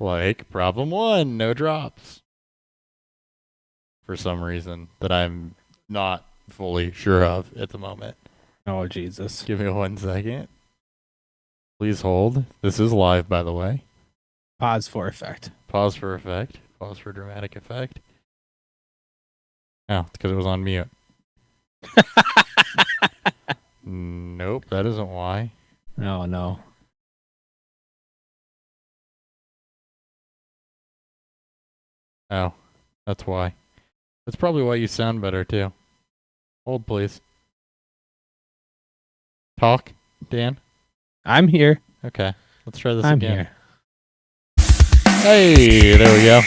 Like, problem one, no drops. For some reason that I'm not fully sure of at the moment. Oh, Jesus. Give me 1 second. Please hold. This is live, by the way. Pause for effect. Pause for effect. Pause for dramatic effect. Oh, it's because it was on mute. Nope, that isn't why. Oh, no. Oh, that's why. That's probably why you sound better, too. Hold, please. Talk, Dan. I'm here. Okay, let's try this I'm again. here. Hey, there we go.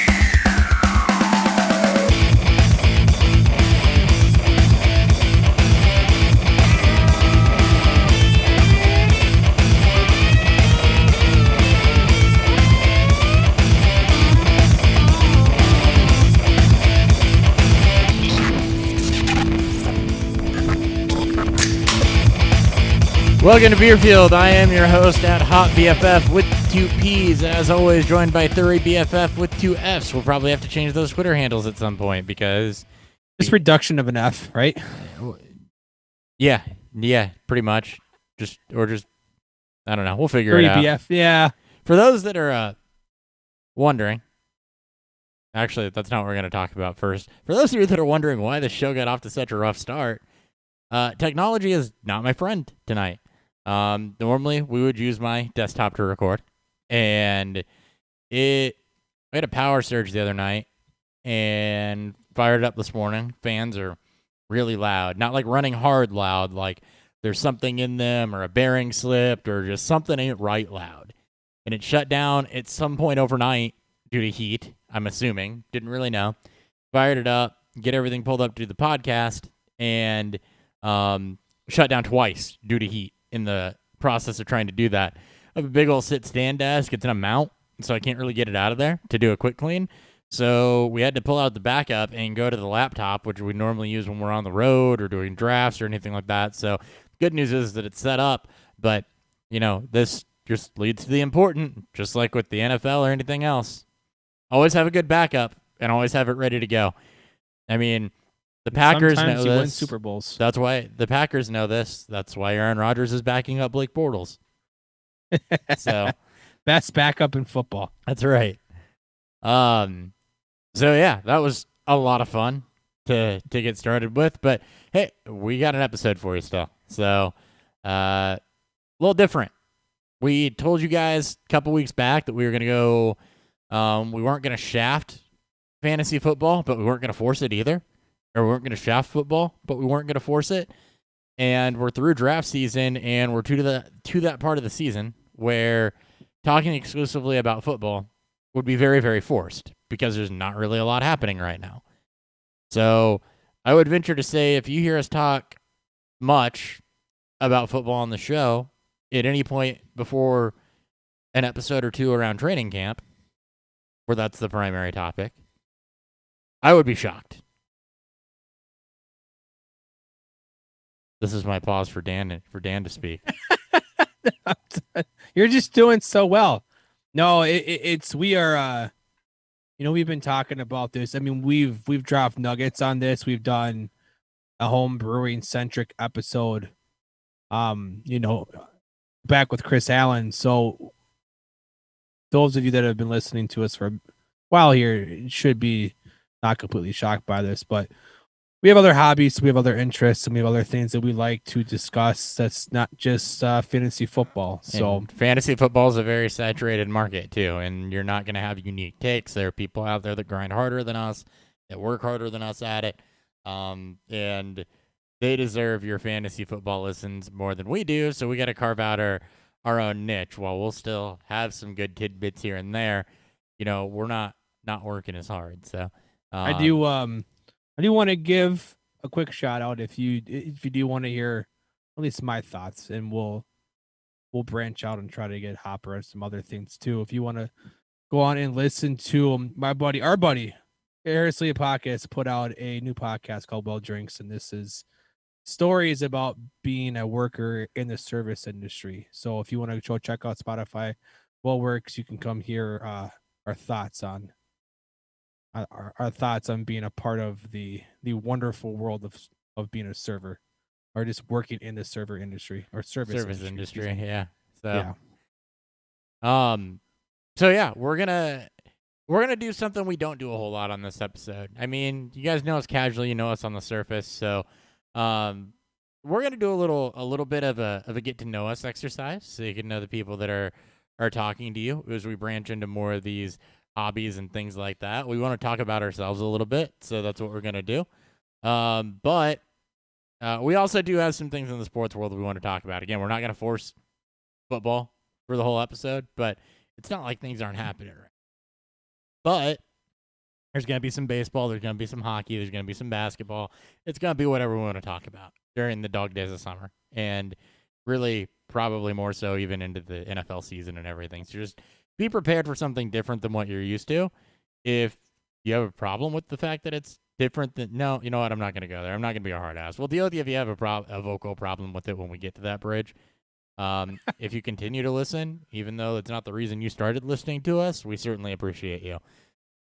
Welcome to Beerfield. I am your host at Hot BFF with 2 P's. As always, joined by Theriault BFF with 2 F's. We'll probably have to change those Twitter handles at some point because... Just reduction of an F, right? Yeah, pretty much. I don't know. We'll figure it out. BF, yeah. For those that are wondering... Actually, that's not what we're going to talk about first. For those of you that are wondering why the show got off to such a rough start, technology is not my friend tonight. Normally we would use my desktop to record, and we had a power surge the other night and fired it up this morning. Fans are really loud, not like running hard loud, like there's something in them or a bearing slipped or just something ain't right loud. And it shut down at some point overnight due to heat, I'm assuming. Didn't really know. Fired it up, get everything pulled up to the podcast, and shut down twice due to heat in the process of trying to do that. I have a big old sit-stand desk. It's in a mount, so I can't really get it out of there to do a quick clean. So we had to pull out the backup and go to the laptop, which we normally use when we're on the road or doing drafts or anything like that. So good news is that it's set up, but, this just leads to the important, just like with the NFL or anything else. Always have a good backup and always have it ready to go. I mean... The Packers Sometimes know you this. win Super Bowls. That's why the Packers know this. That's why Aaron Rodgers is backing up Blake Bortles. So best backup in football. That's right. So yeah, that was a lot of fun to get started with. But hey, we got an episode for you still. So a little different. We told you guys a couple weeks back that we were gonna go. We weren't gonna shaft fantasy football, but we weren't gonna force it either. Or we weren't going to shaft football, but we weren't going to force it. And we're through draft season, and we're to that part of the season where talking exclusively about football would be very, very forced because there's not really a lot happening right now. So I would venture to say if you hear us talk much about football on the show at any point before an episode or two around training camp, where that's the primary topic, I would be shocked. This is my pause for Dan to speak. You're just doing so well. No, we are. We've been talking about this. I mean, we've dropped nuggets on this. We've done a home brewing centric episode. Back with Chris Allen. So those of you that have been listening to us for a while here should be not completely shocked by this, but. We have other hobbies, we have other interests, and we have other things that we like to discuss. That's not just fantasy football. So and fantasy football is a very saturated market too, and you're not going to have unique takes. There are people out there that grind harder than us, that work harder than us at it, and they deserve your fantasy football listens more than we do. So we got to carve out our own niche. While we'll still have some good tidbits here and there, we're not working as hard. So I do want to give a quick shout out if you do want to hear at least my thoughts, and we'll branch out and try to get Hopper and some other things too. If you want to go on and listen to our buddy, Harrisley Podcast put out a new podcast called Well Drinks, and this is stories about being a worker in the service industry. So if you want to go check out Spotify, well works, you can come hear our thoughts on our thoughts on being a part of the wonderful world of being a server, or just working in the server industry or service industry. industry. Yeah. So Yeah. So yeah, we're gonna do something we don't do a whole lot on this episode. I mean, you guys know us casually, you know us on the surface, so we're gonna do a little bit of a get to know us exercise, so you can know the people that are talking to you as we branch into more of these hobbies and things like that. We want to talk about ourselves a little bit, so that's what we're gonna do. But we also do have some things in the sports world we want to talk about. Again, we're not gonna force football for the whole episode, but it's not like things aren't happening right. But there's going to be some baseball, there's going to be some hockey, there's going to be some basketball. It's going to be whatever we want to talk about during the dog days of summer. And really, probably more so even into the NFL season and everything. So just be prepared for something different than what you're used to. If you have a problem with the fact that it's different, than no, you know what? I'm not going to go there. I'm not going to be a hard ass. We'll deal with you if you have a vocal problem with it when we get to that bridge. If you continue to listen, even though it's not the reason you started listening to us, we certainly appreciate you.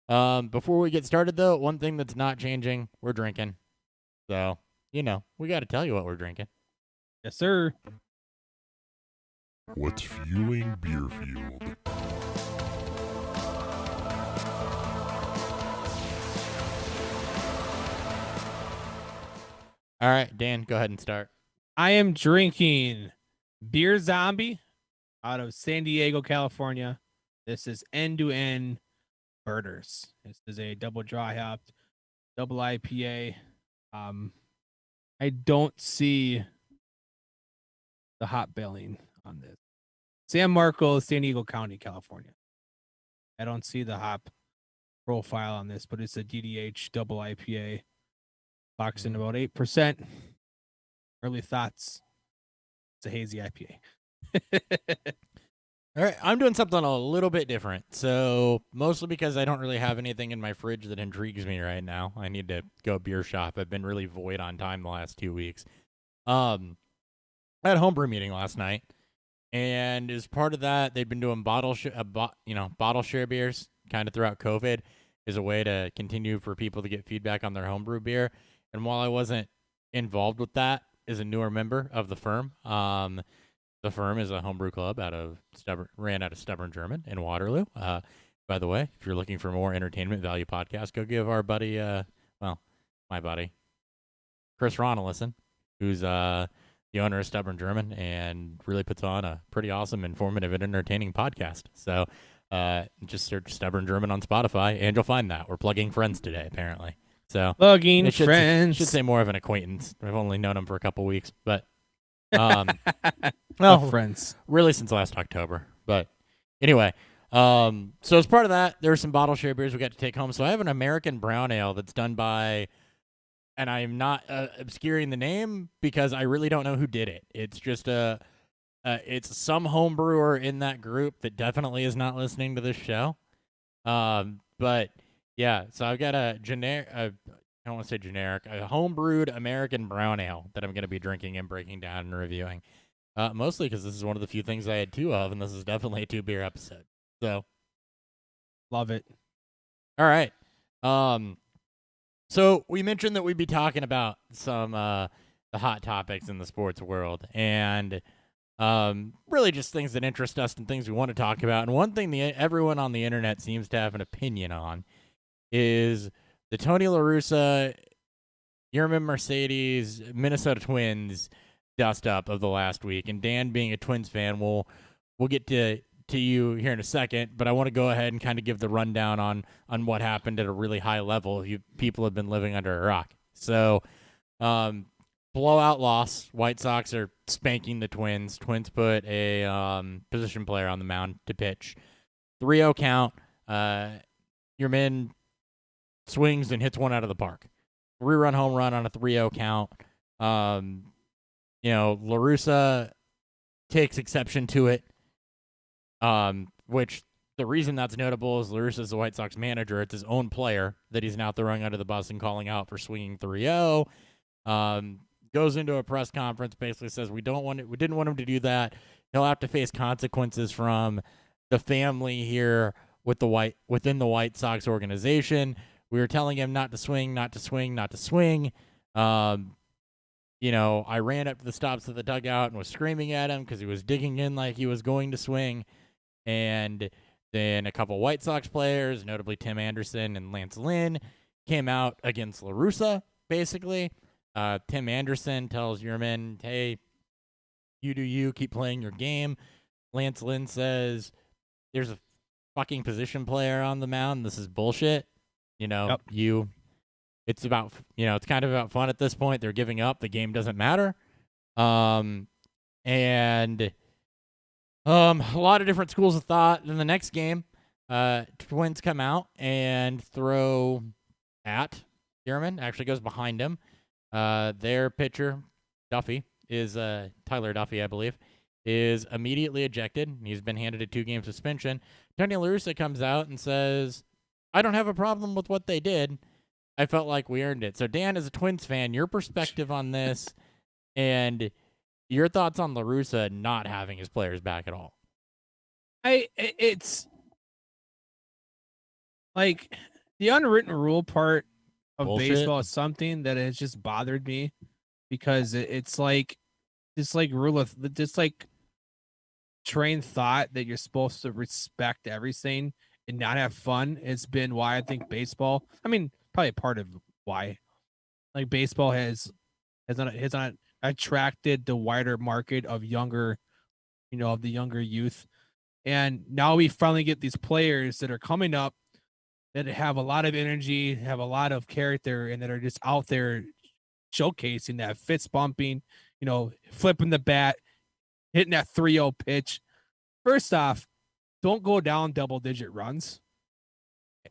Before we get started, though, one thing that's not changing, we're drinking. So, we got to tell you what we're drinking. Yes, sir. What's fueling Beer Fueled? All right, Dan, go ahead and start. I am drinking Beer Zombie out of San Diego, California. This is end-to-end birders. This is a double dry hopped, double IPA. I don't see the hop billing on this. San Marcos, San Diego County, California. I don't see the hop profile on this, but it's a DDH double IPA. Clocks in about 8%. Early thoughts. It's a hazy IPA. All right, I'm doing something a little bit different. So, mostly because I don't really have anything in my fridge that intrigues me right now. I need to go beer shop. I've been really void on time the last 2 weeks. I had a homebrew meeting last night, and as part of that, they've been doing bottle share beers kind of throughout COVID as a way to continue for people to get feedback on their homebrew beer. And while I wasn't involved with that as a newer member of the firm, the firm is a homebrew club ran out of Stubborn German in Waterloo. By the way, if you're looking for more entertainment value podcasts, go give our buddy, my buddy, Chris Ron a listen, who's the owner of Stubborn German and really puts on a pretty awesome, informative, and entertaining podcast. So just search Stubborn German on Spotify, and you'll find that. We're plugging friends today, apparently. So plugging friends. Should say more of an acquaintance. I've only known him for a couple weeks, but well, friends, really since last October. But anyway, so as part of that, there's some bottle share beers we got to take home. So I have an American brown ale that's done by, and I'm not obscuring the name because I really don't know who did it. It's just it's some home brewer in that group that definitely is not listening to this show. But yeah, so I've got a generic. I don't want to say generic, a homebrewed American brown ale that I'm going to be drinking and breaking down and reviewing. Mostly because this is one of the few things I had two of, and this is definitely a 2-beer episode. So, love it. All right. So we mentioned that we'd be talking about some the hot topics in the sports world, and really just things that interest us and things we want to talk about. And one thing everyone on the internet seems to have an opinion on is the Tony LaRussa, Yerman Mercedes, Minnesota Twins dust up of the last week. And Dan, being a Twins fan, we'll get to you here in a second, but I want to go ahead and kind of give the rundown on what happened at a really high level. People have been living under a rock. So, blowout loss. White Sox are spanking the Twins. Twins put a position player on the mound to pitch. 3-0 count. Yerman swings and hits one out of the park. 3-run home run on a 3-0 count. LaRussa takes exception to it, which the reason that's notable is LaRussa's the White Sox manager. It's his own player that he's now throwing under the bus and calling out for swinging 3-0. Goes into a press conference, basically says we didn't want him to do that. He'll have to face consequences from the family here within the White Sox organization. We were telling him not to swing, not to swing, not to swing. I ran up to the stops of the dugout and was screaming at him because he was digging in like he was going to swing. And then a couple White Sox players, notably Tim Anderson and Lance Lynn, came out against LaRussa, basically. Tim Anderson tells Yerman, hey, you do you, keep playing your game. Lance Lynn says, there's a fucking position player on the mound. This is bullshit. Yep. It's about, it's kind of about fun at this point. They're giving up. The game doesn't matter. And a lot of different schools of thought. In the next game, Twins come out and throw at Yerman. Actually goes behind him. Their pitcher, Duffy, is Tyler Duffy, I believe, is immediately ejected. He's been handed a 2-game suspension. Tony LaRussa comes out and says, I don't have a problem with what they did. I felt like we earned it. So, Dan, as a Twins fan, your perspective on this and your thoughts on LaRussa not having his players back at all. It's like the unwritten rule part of Bullshit. baseball is something that has just bothered me because it's like rule of just like trained thought that you're supposed to respect everything and not have fun. It's been why I think baseball, probably part of why like baseball has not attracted the wider market of younger, of the younger youth. And now we finally get these players that are coming up that have a lot of energy, have a lot of character, and that are just out there showcasing that fist bumping, flipping the bat, hitting that 3-0 pitch. First off, don't go down double-digit runs.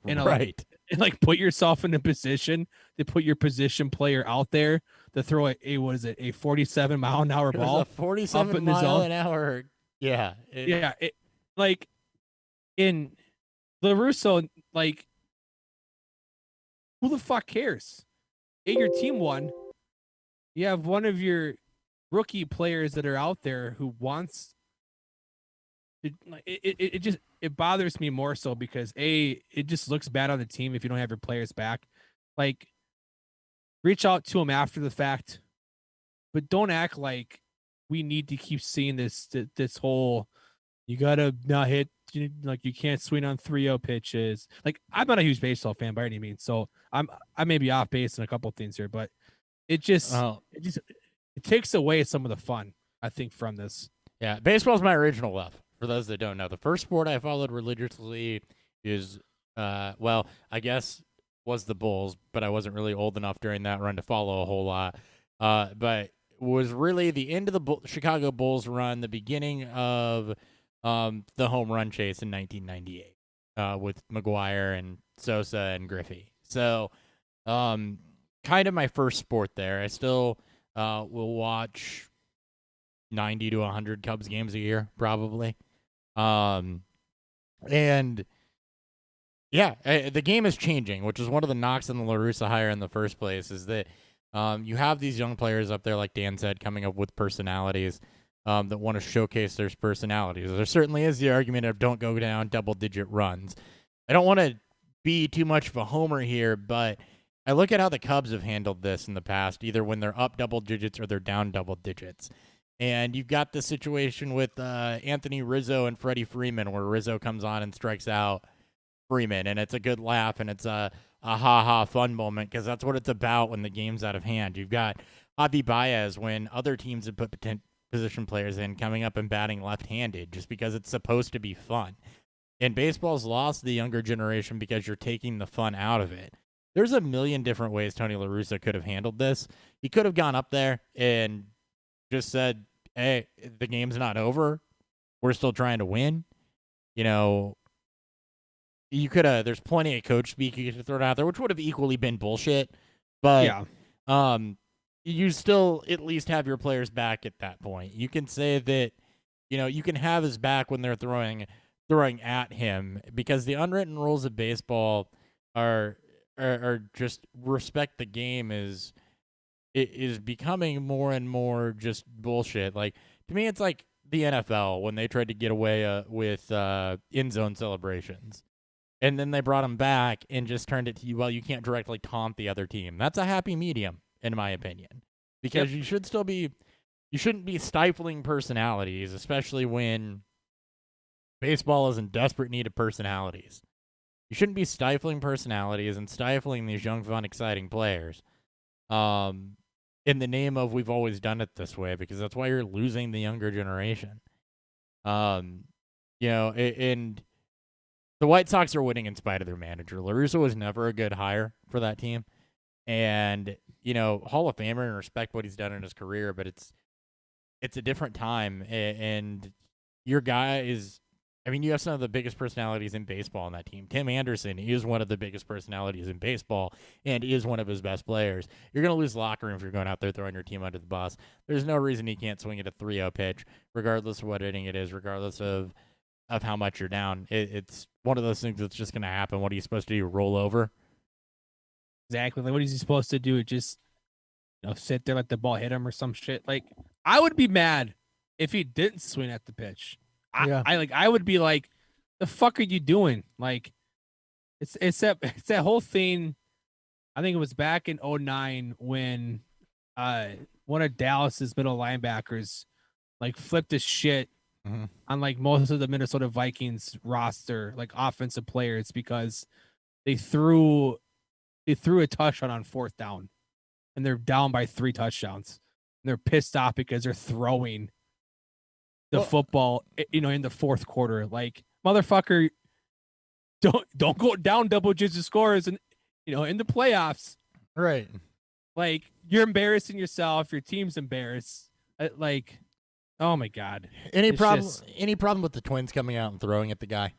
And Right. like put yourself in a position to put your position player out there to throw a 47-mile-an-hour ball. It was a 47-mile-an-hour. Yeah. Like in LaRussa, like who the fuck cares? Your team won. You have one of your rookie players that are out there who wants it bothers me more so because it just looks bad on the team if you don't have your players back. Like, reach out to them after the fact, but don't act like we need to keep seeing this whole you gotta not hit, like you can't swing on 3-0 pitches. Like, I'm not a huge baseball fan by any means, so I may be off base in a couple of things here, but it takes away some of the fun, I think, from this. Yeah, baseball's my original love. For those that don't know, the first sport I followed religiously is, I guess was the Bulls, but I wasn't really old enough during that run to follow a whole lot. But was really the end of the Chicago Bulls run, the beginning of the home run chase in 1998 with McGuire and Sosa and Griffey. So, kind of my first sport there. I still will watch 90 to 100 Cubs games a year, probably. And yeah, the game is changing, which is one of the knocks on the LaRussa hire in the first place, is that you have these young players up there, like Dan said, coming up with personalities that want to showcase their personalities. There certainly is the argument of don't go down double-digit runs. I don't want to be too much of a homer here, but I look at how the Cubs have handled this in the past, either when they're up double digits or they're down double digits. And you've got the situation with Anthony Rizzo and Freddie Freeman, where Rizzo comes on and strikes out Freeman, and it's a good laugh, and it's a ha-ha fun moment, because that's what it's about when the game's out of hand. You've got Javi Baez, when other teams have put position players in, coming up and batting left-handed, just because it's supposed to be fun. And baseball's lost the younger generation because you're taking the fun out of it. There's a million different ways Tony LaRussa could have handled this. He could have gone up there and just said, hey, the game's not over. We're still trying to win. You could have, there's plenty of coach speak you could have thrown out there, which would have equally been bullshit. But yeah. You still at least have your players back at that point. You can say that, you can have his back when they're throwing at him, because the unwritten rules of baseball are just respect the game is becoming more and more just bullshit. Like, to me, it's like the NFL when they tried to get away with end zone celebrations. And then they brought him back and just turned it to you. Well, you can't directly taunt the other team. That's a happy medium, in my opinion, because you shouldn't be stifling personalities, especially when baseball is in desperate need of personalities. You shouldn't be stifling personalities and stifling these young, fun, exciting players in the name of we've always done it this way, because that's why you're losing the younger generation. And the White Sox are winning in spite of their manager. LaRussa was never a good hire for that team. And, Hall of Famer, and respect what he's done in his career, but it's a different time. And your guy is, you have some of the biggest personalities in baseball on that team. Tim Anderson is one of the biggest personalities in baseball and is one of his best players. You're going to lose locker room if you're going out there throwing your team under the bus. There's no reason he can't swing at a 3-0 pitch, regardless of what inning it is, regardless of how much you're down. It's one of those things that's just going to happen. What are you supposed to do? Roll over? Exactly. Like, what is he supposed to do? Just sit there, let the ball hit him or some shit. Like, I would be mad if he didn't swing at the pitch. I would be like, the fuck are you doing? Like, it's that whole thing. I think it was back in 2009 when one of Dallas's middle linebackers like flipped his shit on like most of the Minnesota Vikings roster, like offensive players, because they threw a touchdown on 4th down and they're down by 3 touchdowns. And they're pissed off because they're throwing the football, in the 4th quarter. Like, motherfucker, don't go down double-digit scores and in the playoffs. Right. Like, you're embarrassing yourself. Your team's embarrassed. Like, oh my God. Any problem with the Twins coming out and throwing at the guy?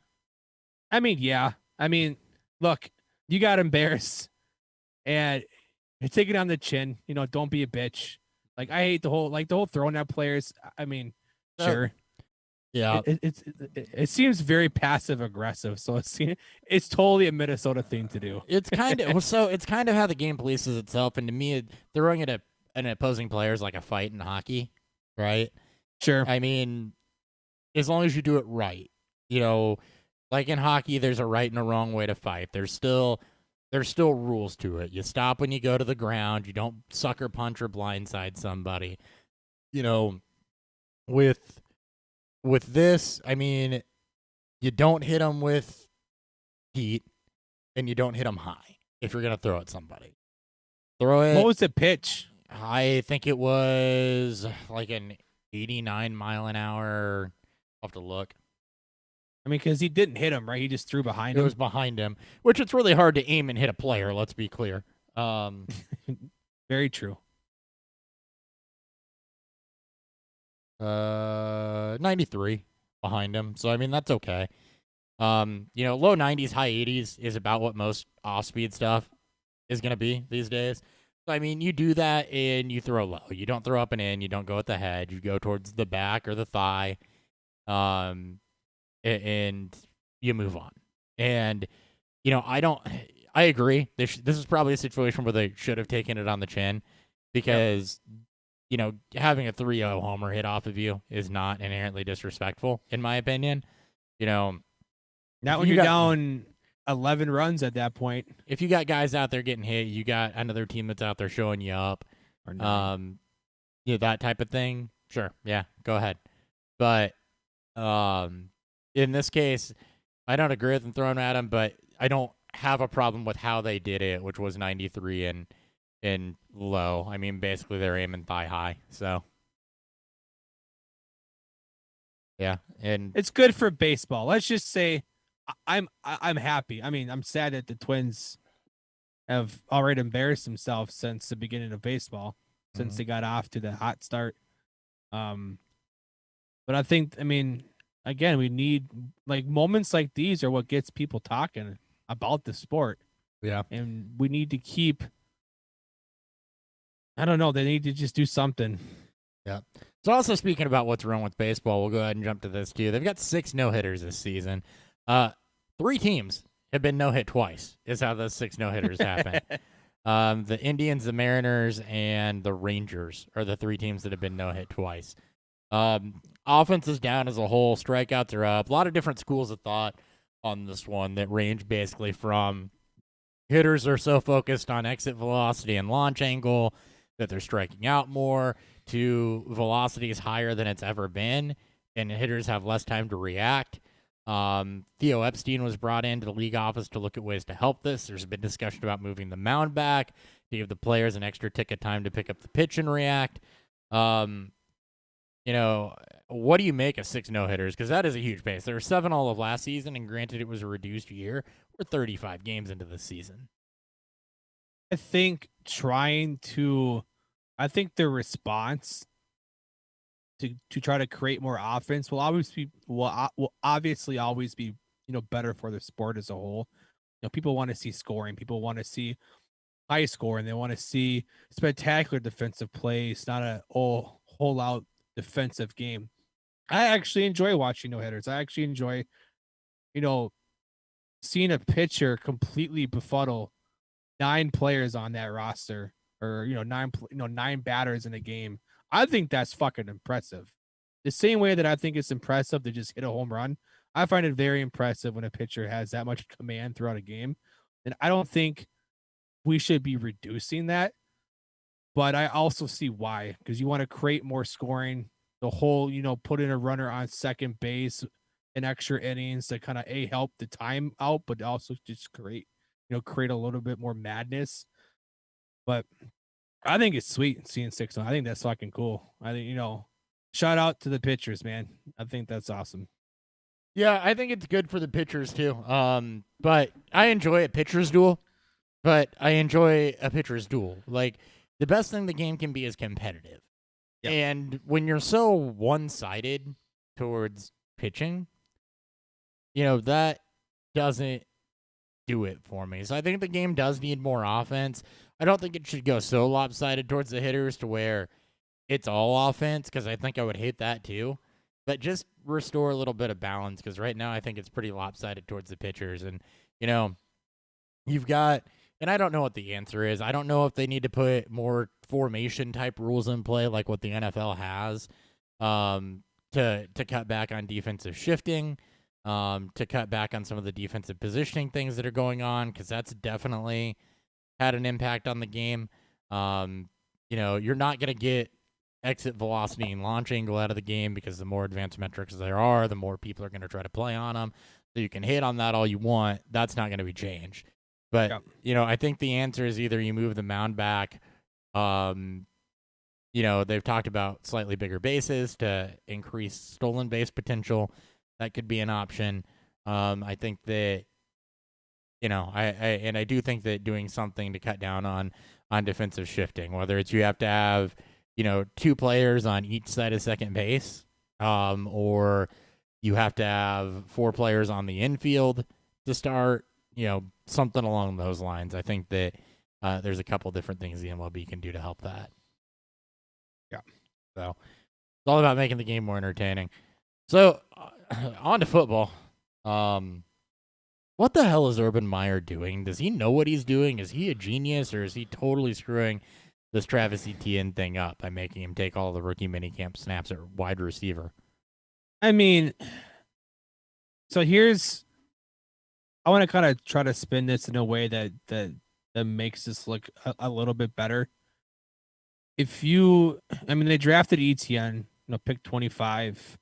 Yeah. Look, you got embarrassed and take it on the chin. Don't be a bitch. Like, I hate the whole throwing at players. Sure. Yeah. It seems very passive aggressive. So it's totally a Minnesota thing to do. It's kind of it's kind of how the game polices itself. And to me, throwing at an opposing player is like a fight in hockey, right? Sure. As long as you do it right, like in hockey, there's a right and a wrong way to fight. There's still rules to it. You stop when you go to the ground. You don't sucker punch or blindside somebody. With this, you don't hit them with heat, and you don't hit them high if you're gonna throw at somebody. Throw it. What was the pitch? I think it was like an 89 mile an hour. I'll have to look. Because he didn't hit him, right? He just threw behind him. It was behind him, which it's really hard to aim and hit a player. Let's be clear. Very true. 93 behind him. So, that's okay. Low 90s, high 80s is about what most off-speed stuff is going to be these days. So, you do that and you throw low. You don't throw up and in. You don't go at the head. You go towards the back or the thigh. And you move on. And, I agree. This is probably a situation where they should have taken it on the chin because, having a 3-0 homer hit off of you is not inherently disrespectful, in my opinion. Not when you're down 11 runs at that point. If you got guys out there getting hit, you got another team that's out there showing you up, that type of thing. Sure. Yeah, go ahead. But, in this case, I don't agree with them throwing at him, but I don't have a problem with how they did it, which was 93 and low. Basically they're aiming thigh high. So, yeah, and it's good for baseball. Let's just say I'm happy. I'm sad that the Twins have already embarrassed themselves since the beginning of baseball, since they got off to the hot start. But I think, again, we need moments like these are what gets people talking about the sport. Yeah. And we need to keep, I don't know, they need to just do something. Yeah. So also speaking about what's wrong with baseball, we'll go ahead and jump to this too. They've got 6 no-hitters this season. 3 teams have been no-hit twice is how those 6 no-hitters happen. The Indians, the Mariners, and the Rangers are the 3 teams that have been no-hit twice. Offense is down as a whole. Strikeouts are up. A lot of different schools of thought on this one that range basically from hitters are so focused on exit velocity and launch angle that they're striking out more to velocity is higher than it's ever been, and hitters have less time to react. Theo Epstein was brought into the league office to look at ways to help this. There's been discussion about moving the mound back to give the players an extra tick of time to pick up the pitch and react. What do you make of 6 no-hitters? Because that is a huge pace. There were 7 all of last season, and granted it was a reduced year. We're 35 games into the season. I think the response to try to create more offense will obviously always be better for the sport as a whole. People want to see scoring. People want to see high score, and they want to see spectacular defensive plays, not a whole out defensive game. I actually enjoy watching no hitters. I actually enjoy, seeing a pitcher completely befuddle 9 players on that roster, or 9 batters in a game. I think that's fucking impressive. The same way that I think it's impressive to just hit a home run, I find it very impressive when a pitcher has that much command throughout a game. And I don't think we should be reducing that, but I also see why, because you want to create more scoring. The whole, put in a runner on second base in extra innings to kind of help the time out, but also just create a little bit more madness. But I think it's sweet seeing 6. I think that's fucking cool. I think, shout out to the pitchers, man. I think that's awesome. Yeah, I think it's good for the pitchers too. But I enjoy a pitcher's duel. Like, the best thing the game can be is competitive. Yep. And when you're so one-sided towards pitching, that doesn't do it for me. So I think the game does need more offense. I don't think it should go so lopsided towards the hitters to where it's all offense, because I think I would hate that too. But just restore a little bit of balance, because right now I think it's pretty lopsided towards the pitchers. And, you've got, and I don't know what the answer is. I don't know if they need to put more formation-type rules in play like what the NFL has to cut back on defensive shifting, to cut back on some of the defensive positioning things that are going on, because that's definitely had an impact on the game. You're not going to get exit velocity and launch angle out of the game, because the more advanced metrics there are, the more people are going to try to play on them. So you can hit on that all you want. That's not going to be changed. But, I think the answer is either you move the mound back. They've talked about slightly bigger bases to increase stolen base potential. That could be an option. I think that, I do think that doing something to cut down on defensive shifting, whether it's you have to have, 2 players on each side of second base, or you have to have 4 players on the infield to start, something along those lines. I think that there's a couple different things the MLB can do to help that. Yeah. So it's all about making the game more entertaining. So on to football. What the hell is Urban Meyer doing? Does he know what he's doing? Is he a genius, or is he totally screwing this Travis Etienne thing up by making him take all the rookie minicamp snaps at wide receiver? I mean, so I want to kind of try to spin this in a way that makes this look a little bit better. They drafted Etienne, pick 25.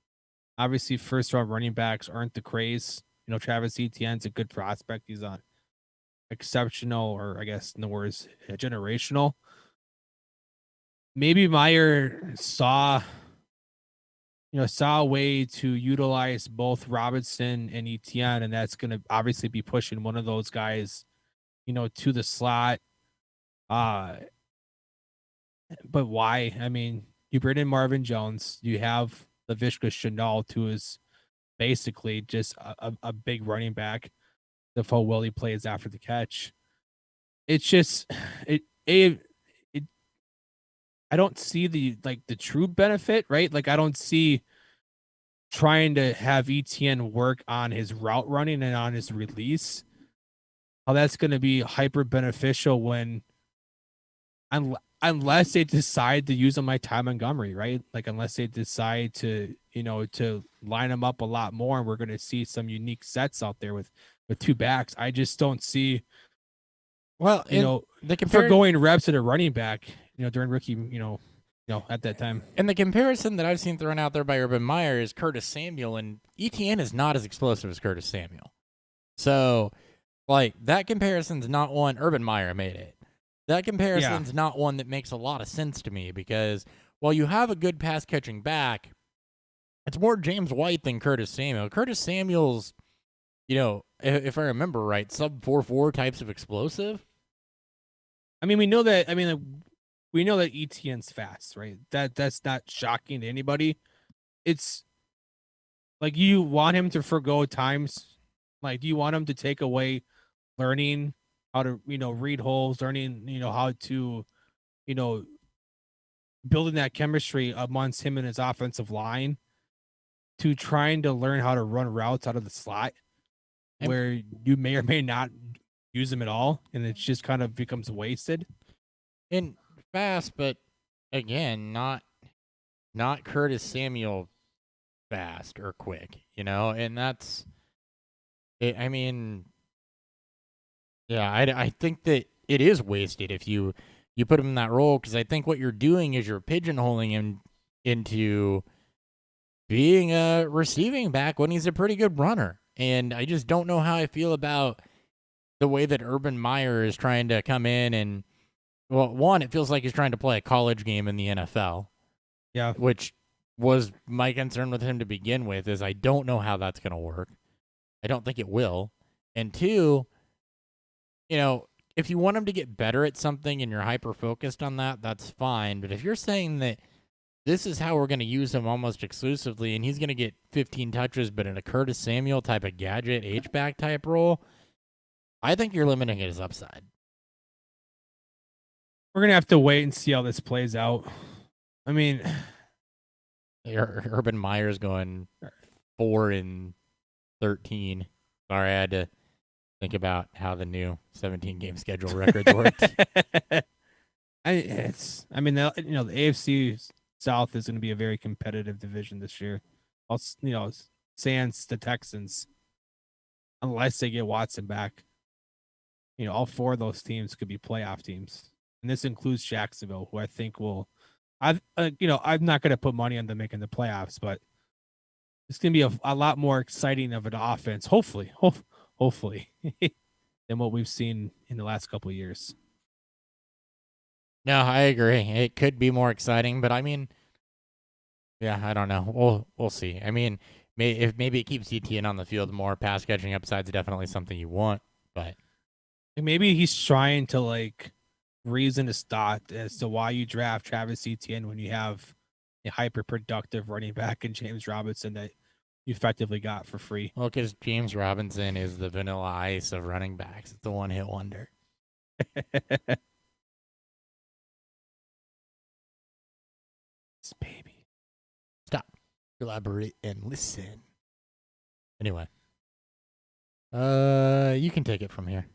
Obviously, first-round running backs aren't the craze. Travis Etienne's a good prospect. He's on exceptional, or I guess in the words, generational. Maybe Meyer saw a way to utilize both Robinson and Etienne, and that's going to obviously be pushing one of those guys, to the slot. But why? I mean, you bring in Marvin Jones. You have Laviska Shenault, who is basically just a big running back. The full Willie plays after the catch. It's just I don't see the true benefit, right? Like, I don't see trying to have Etienne work on his route running and on his release, how that's going to be hyper beneficial when unless they decide to use him like Ty Montgomery, right? Like unless they decide to, to line him up a lot more, and we're going to see some unique sets out there with two backs. I just don't see, Well, the forgoing reps at a running back, during rookie, at that time. And the comparison that I've seen thrown out there by Urban Meyer is Curtis Samuel, and ETN is not as explosive as Curtis Samuel. So, like, that comparison's not one. Urban Meyer made it. That comparison's not one that makes a lot of sense to me, because while you have a good pass-catching back, it's more James White than Curtis Samuel. Curtis Samuel's, if I remember right, sub 4.4 types of explosive. I mean, we know that. I mean, we know that ETN's fast, right? That's not shocking to anybody. It's like, you want him to forgo times. Like, do you want him to take away learning how to, read holes, learning, how to, building that chemistry amongst him and his offensive line, to trying to learn how to run routes out of the slot where you may or may not use them at all, and it just kind of becomes wasted. And fast, but again, not Curtis Samuel fast or quick, and that's it. I mean, yeah, I think that it is wasted if you put him in that role, because I think what you're doing is you're pigeonholing him into being a receiving back when he's a pretty good runner. And I just don't know how I feel about the way that Urban Meyer is trying to come in and, well, one, it feels like he's trying to play a college game in the NFL. Yeah. Which was my concern with him to begin with, is I don't know how that's going to work. I don't think it will. And two, if you want him to get better at something and you're hyper-focused on that, that's fine. But if you're saying that this is how we're going to use him almost exclusively, and he's going to get 15 touches, but in a Curtis Samuel type of gadget, H-back type role, I think you're limiting his upside. We're going to have to wait and see how this plays out. I mean, Urban Meyer's going 4-13. Sorry, I had to think about how the new 17-game schedule records worked. The AFC South is going to be a very competitive division this year. Sans the Texans, unless they get Watson back. All four of those teams could be playoff teams, and this includes Jacksonville, who I think will. I'm not going to put money on them making the playoffs, but it's going to be a lot more exciting of an offense, hopefully, than what we've seen in the last couple of years. No, I agree. It could be more exciting, but I mean, yeah, I don't know. We'll see. I mean, if maybe it keeps ETN on the field more, pass catching upside is definitely something you want, but maybe he's trying to reason his thought as to why you draft Travis Etienne when you have a hyper productive running back in James Robinson that you effectively got for free. Well, because James Robinson is the vanilla ice of running backs. It's the one-hit wonder. Baby. Stop. Elaborate and listen. Anyway. You can take it from here.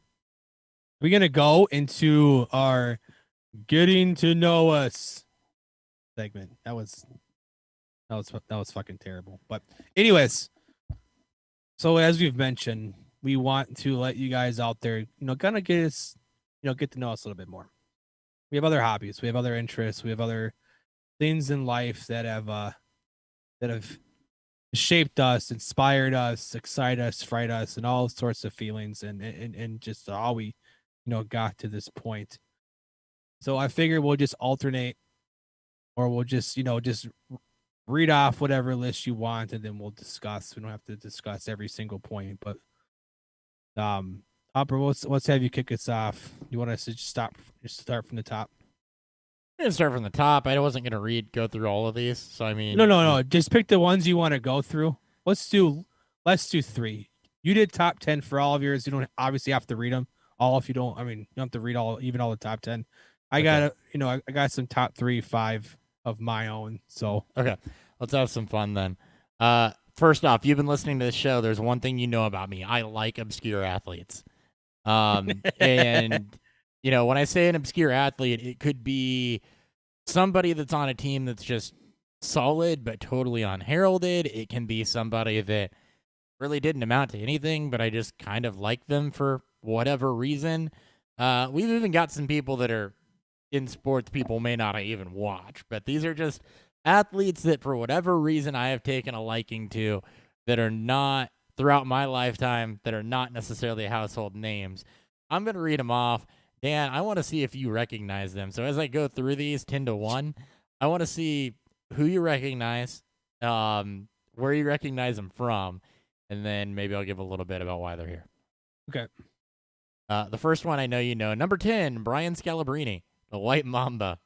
We're going to go into our Getting to Know Us segment. That was fucking terrible. But anyways, so as we've mentioned, we want to let you guys out there, kind of get us, get to know us a little bit more. We have other hobbies, we have other interests, we have other things in life that have shaped us, inspired us, excited us, frightened us, and all sorts of feelings, and just how we, got to this point. So I figured we'll just alternate, or we'll just read off whatever list you want, and then we'll discuss. We don't have to discuss every single point, but Hopper, let's have you kick us off. You want us to just start from the top? I'm gonna start from the top. I wasn't gonna go through all of these, so I mean, no. Just pick the ones you want to go through. Let's do 3. You did top 10 for all of yours. You don't obviously have to read them all if you don't. I mean, you don't have to read all the top 10. I got I got some top 3, 5 of my own. So okay, let's have some fun then. First off, you've been listening to this show. There's one thing you know about me. I like obscure athletes. And when I say an obscure athlete, it could be somebody that's on a team that's just solid but totally unheralded. It can be somebody that really didn't amount to anything, but I just kind of like them for whatever reason. We've even got some people that are in sports people may not even watch, but these are just athletes that for whatever reason I have taken a liking to that are not throughout my lifetime that are not necessarily household names. I'm going to read them off. Dan, I want to see if you recognize them. So as I go through these 10-1, I want to see who you recognize, where you recognize them from, and then maybe I'll give a little bit about why they're here. Okay. The first one I know you know. Number 10, Brian Scalabrine, the White Mamba.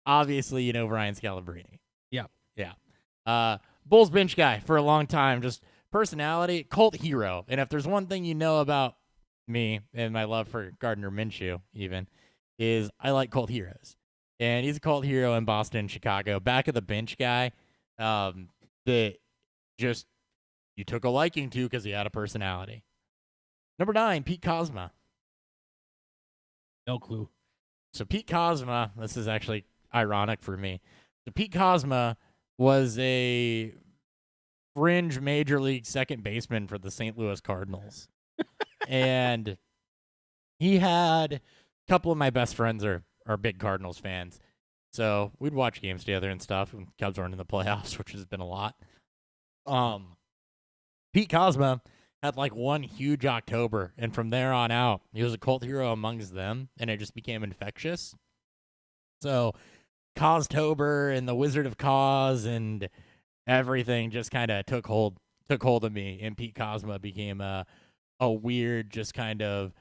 Obviously, you know Brian Scalabrine. Yeah. Yeah. Bulls bench guy for a long time. Just personality, cult hero. And if there's one thing you know about me and my love for Gardner Minshew even, is I like cult heroes. And he's a cult hero in Boston, Chicago. Back of the bench guy that just you took a liking to because he had a personality. Number 9, Pete Kozma. No clue. So Pete Kozma, this is actually ironic for me. So Pete Kozma was a fringe major league second baseman for the St. Louis Cardinals. And he had a couple of my best friends are big Cardinals fans. So we'd watch games together and stuff when Cubs weren't in the playoffs, which has been a lot. Pete Kozma had like one huge October, and from there on out, he was a cult hero amongst them, and it just became infectious. So Coztober and the Wizard of Cos and everything just kind of took hold of me, and Pete Kozma became a weird, just kind of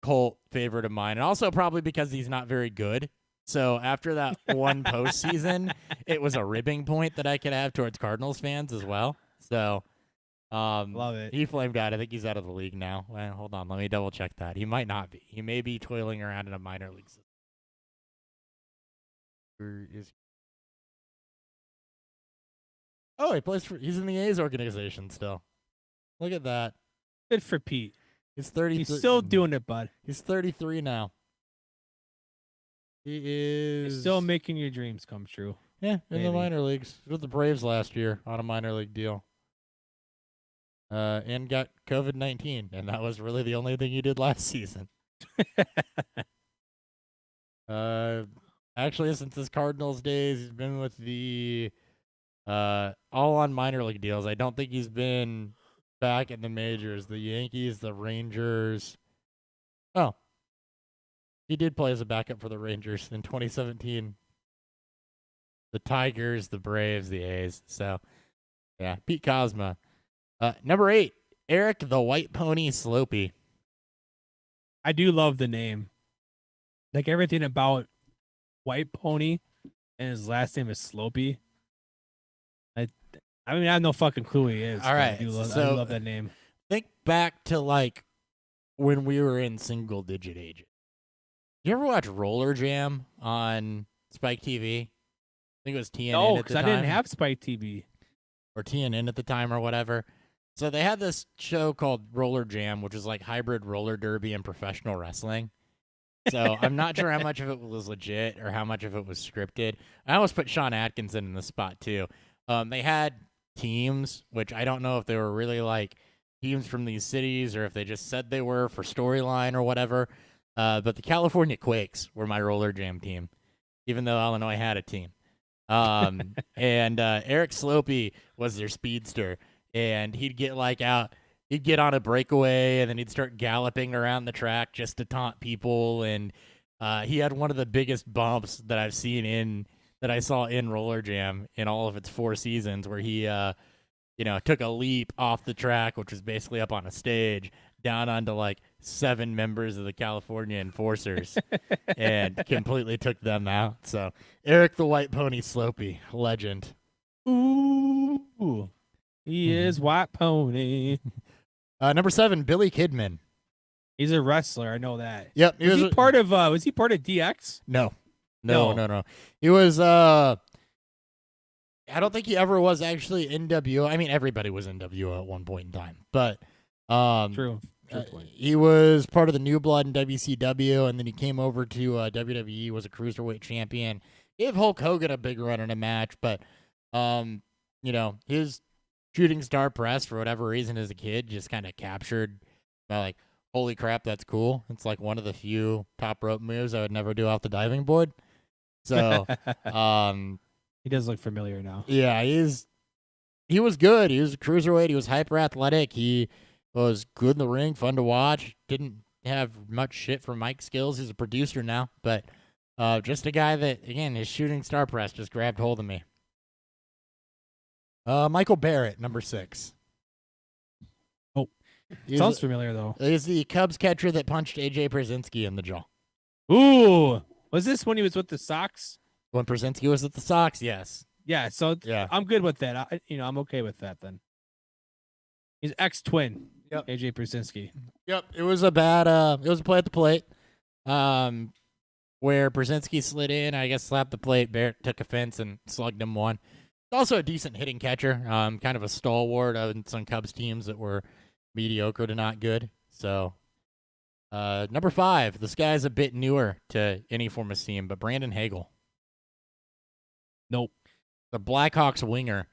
cult favorite of mine, and also probably because he's not very good. So after that one postseason, it was a ribbing point that I could have towards Cardinals fans as well. So love it. He flamed out. I think he's out of the league now. Well, hold on. Let me double check that. He might not be. He may be toiling around in a minor league system. Oh, he's in the A's organization still. Look at that. Good for Pete. He's 33. He's still doing it, bud. He's 33 now. He is You're still making your dreams come true. Yeah, in the Maybe. minor leagues. He was with the Braves last year on a minor league deal. And got COVID-19, and that was really the only thing he did last season. Actually, since his Cardinals days, he's been with the all on minor league deals. I don't think he's been back in the majors. The Yankees, the Rangers. Oh, he did play as a backup for the Rangers in 2017. The Tigers, the Braves, the A's. So, yeah, Pete Kozma. Number 8, Eric the White Pony Slopey. I do love the name. Like everything about White Pony, and his last name is Slopey. I mean, I have no fucking clue who he is. All right, I do love that name. Think back to like when we were in single digit ages. Did you ever watch Roller Jam on Spike TV? I think it was TNN No, at the because time. I didn't have Spike TV. Or TNN at the time or whatever. So they had this show called Roller Jam, which is like hybrid roller derby and professional wrestling. So I'm not sure how much of it was legit or how much of it was scripted. I almost put Sean Atkinson in the spot too. They had teams, which I don't know if they were really like teams from these cities or if they just said they were for storyline or whatever. But the California Quakes were my Roller Jam team, even though Illinois had a team. And Eric Slopey was their speedster, and he'd get he'd get on a breakaway, and then he'd start galloping around the track just to taunt people. And he had one of the biggest bumps that I saw in Roller Jam in all of its 4 seasons, where he took a leap off the track, which was basically up on a stage, down onto like 7 members of the California Enforcers and completely took them out. So Eric the White Pony Slopey, legend. Ooh, he is White Pony. Number 7, Billy Kidman. He's a wrestler. I know that. Yep. Was he part of DX? No. He was I don't think he ever was actually NWO. I mean, everybody was NWO at one point in time, but True. truthfully. He was part of the New Blood in WCW, and then he came over to WWE, was a cruiserweight champion. Gave Hulk Hogan a big run in a match, but his shooting star press, for whatever reason, as a kid, just kind of captured my, like, holy crap, that's cool. It's like one of the few top rope moves I would never do off the diving board. So, he does look familiar now. yeah, he was good. He was a cruiserweight. He was hyper athletic. He was good in the ring, fun to watch. Didn't have much shit from Mike skills. He's a producer now, but just a guy that, again, his shooting star press just grabbed hold of me. Michael Barrett, number 6. Oh, sounds familiar, though. He's the Cubs catcher that punched A.J. Brucinsky in the jaw. Ooh, was this when he was with the Sox? When Brucinsky was at the Sox, yes. Yeah, so Yeah. I'm good with that. I'm okay with that then. He's ex-twin. Yep. AJ Brucinski. Yep. It was a bad it was a play at the plate. Where Brucinski slid in, I guess slapped the plate, Barrett took offense and slugged him one. Also a decent hitting catcher. Kind of a stalwart on some Cubs teams that were mediocre to not good. So number 5, this guy's a bit newer to any form of steam, but Brandon Hegel. Nope. The Blackhawks winger.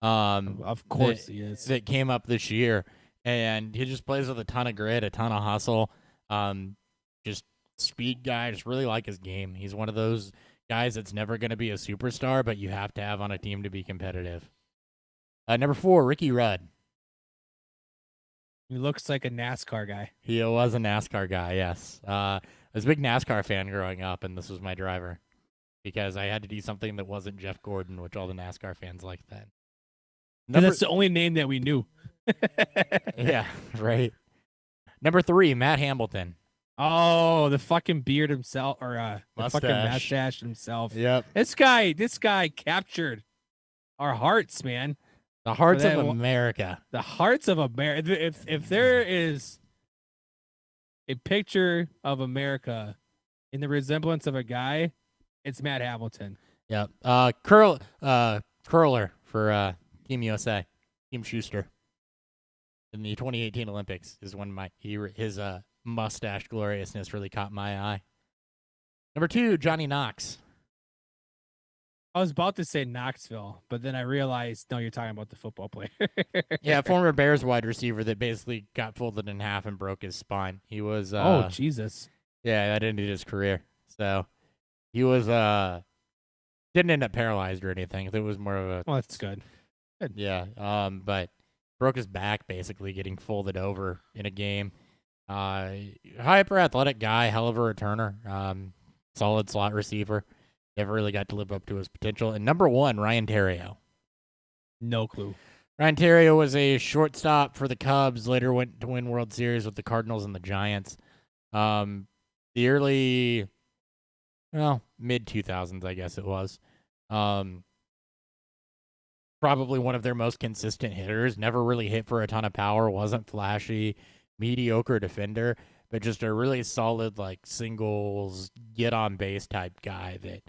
Of course he is. That came up this year, and he just plays with a ton of grit, a ton of hustle. Just speed guy. Just really like his game. He's one of those guys that's never going to be a superstar, but you have to have on a team to be competitive. Number 4, Ricky Rudd. He looks like a NASCAR guy. He was a NASCAR guy, yes. I was a big NASCAR fan growing up, and this was my driver because I had to do something that wasn't Jeff Gordon, which all the NASCAR fans like that. That's the only name that we knew. Yeah, right. Number 3, Matt Hamilton. Oh, the fucking beard himself, or the fucking Mustache. mustache himself. Yep. This guy captured our hearts, man. The hearts For that of one- America. The hearts of America. If there is a picture of America in the resemblance of a guy, it's Matt Hamilton. Yep. Curler for Team USA, Team Schuster. In the 2018 Olympics is when his mustache gloriousness really caught my eye. Number 2, Johnny Knox. I was about to say Knoxville, but then I realized, no, you're talking about the football player. Yeah, former Bears wide receiver that basically got folded in half and broke his spine. He was Oh, Jesus. yeah, that ended his career. So he was didn't end up paralyzed or anything. It was more of a Well, that's good. yeah, but broke his back basically getting folded over in a game. Hyper athletic guy, hell of a returner. Solid slot receiver. Never really got to live up to his potential. And number 1, Ryan Theriault. No clue. Ryan Theriault was a shortstop for the Cubs, later went to win World Series with the Cardinals and the Giants. The early, mid-2000s, I guess it was. Probably one of their most consistent hitters. Never really hit for a ton of power, wasn't flashy, mediocre defender, but just a really solid, like, singles, get-on-base type guy that...